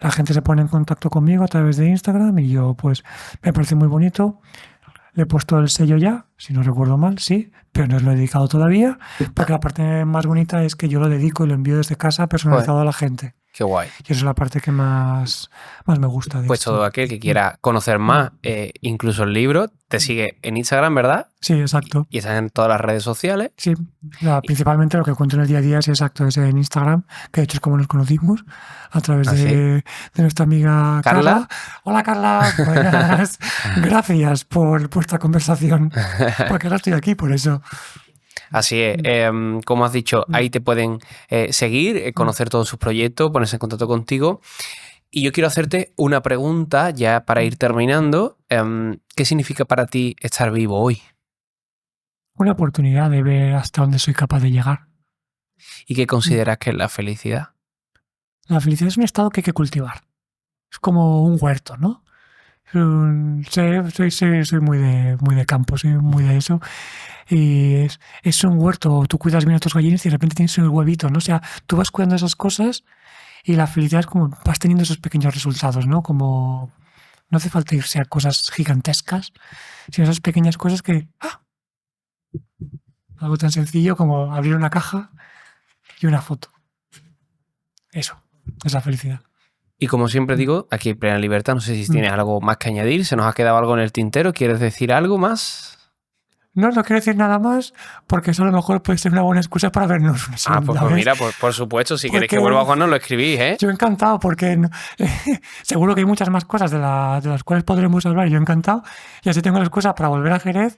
la gente se pone en contacto conmigo a través de Instagram y yo pues me parece muy bonito. Le he puesto el sello ya, si no recuerdo mal, sí, pero no os lo he dedicado todavía, porque la parte más bonita es que yo lo dedico y lo envío desde casa personalizado a la gente. Qué guay. Y esa es la parte que más me gusta de Pues esto. todo aquel que quiera conocer más, incluso el libro, te sigue en Instagram, ¿verdad? Sí, exacto. Y estás en todas las redes sociales. Sí, principalmente lo que cuento en el día a día es exacto, es en Instagram, que de hecho es como nos conocimos, a través de nuestra amiga Carla. Hola Carla, buenas. Gracias por esta conversación, porque ahora estoy aquí por eso. Así es, como has dicho, ahí te pueden seguir, conocer todos sus proyectos, ponerse en contacto contigo. Y yo quiero hacerte una pregunta ya para ir terminando. ¿Qué significa para ti estar vivo hoy? Una oportunidad de ver hasta dónde soy capaz de llegar. ¿Y qué consideras que es la felicidad? La felicidad es un estado que hay que cultivar. Es como un huerto, ¿no? Soy muy de campo, soy muy de eso. Y es un huerto, tú cuidas bien a tus gallinas y de repente tienes el huevito, ¿no? O sea, tú vas cuidando esas cosas y la felicidad es como vas teniendo esos pequeños resultados, ¿no? Como no hace falta irse a cosas gigantescas, sino esas pequeñas cosas que... algo tan sencillo como abrir una caja y una foto. Eso es la felicidad. Y como siempre digo, aquí en Plena Libertad, no sé si tienes algo más que añadir, se nos ha quedado algo en el tintero, ¿quieres decir algo más? No quiero decir nada más, porque eso a lo mejor puede ser una buena excusa para vernos una segunda pues vez. mira, por supuesto, si queréis que vuelva Juan, nos lo escribís, ¿eh? Yo encantado, porque seguro que hay muchas más cosas de las cuales podremos hablar, yo encantado, y así tengo la excusa para volver a Jerez,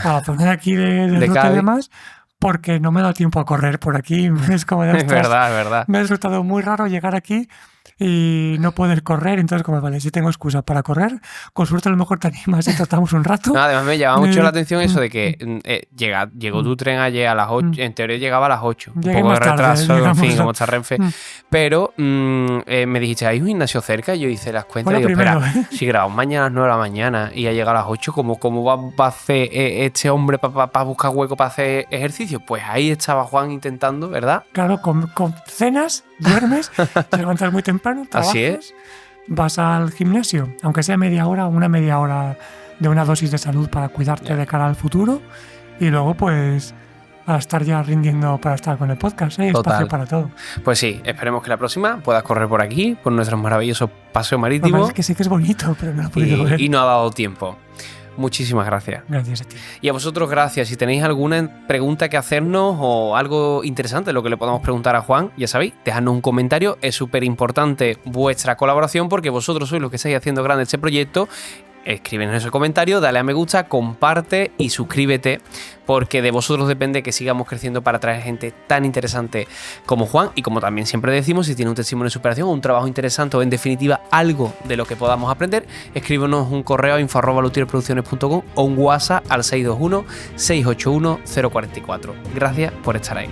a la zona de aquí de Cádiz y demás, porque no me da tiempo a correr por aquí. Es como de, es verdad. Me ha resultado muy raro llegar aquí y no poder correr, entonces como vale, si tengo excusa para correr, con suerte a lo mejor te animas y tratamos un rato. No, además me llama mucho la atención eso de que llegó tu tren ayer a las 8, en teoría llegaba a las 8, un poco de retraso, en fin, como está Renfe, pero me dijiste, ¿hay un gimnasio cerca? Y yo hice las cuentas y digo, espera, si grabamos mañana a las 9 de la mañana y ya llega a las 8, ¿cómo va a hacer este hombre para buscar hueco para hacer ejercicio? Pues ahí estaba Juan intentando, ¿verdad? Claro, con cenas, duermes, te levantas muy temprano, trabajas, así es. Vas al gimnasio, aunque sea una media hora de una dosis de salud para cuidarte de cara al futuro, y luego pues a estar ya rindiendo para estar con el podcast, hay espacio para todo. Pues sí, esperemos que la próxima puedas correr por aquí, por nuestros maravillosos paseos marítimos. Es que sé que es bonito, pero no lo he podido ver. Y no ha dado tiempo. Muchísimas gracias. Gracias a ti. Y a vosotros gracias. Si tenéis alguna pregunta que hacernos o algo interesante, lo que le podamos preguntar a Juan, ya sabéis, dejadnos un comentario. Es súper importante vuestra colaboración porque vosotros sois los que estáis haciendo grande este proyecto. Escríbenos ese comentario, dale a me gusta, comparte y suscríbete, porque de vosotros depende que sigamos creciendo para traer gente tan interesante como Juan. Y como también siempre decimos, si tiene un testimonio de superación o un trabajo interesante o en definitiva algo de lo que podamos aprender, escríbenos un correo a info@lutierproducciones.com o un WhatsApp al 621 681 044. Gracias por estar ahí.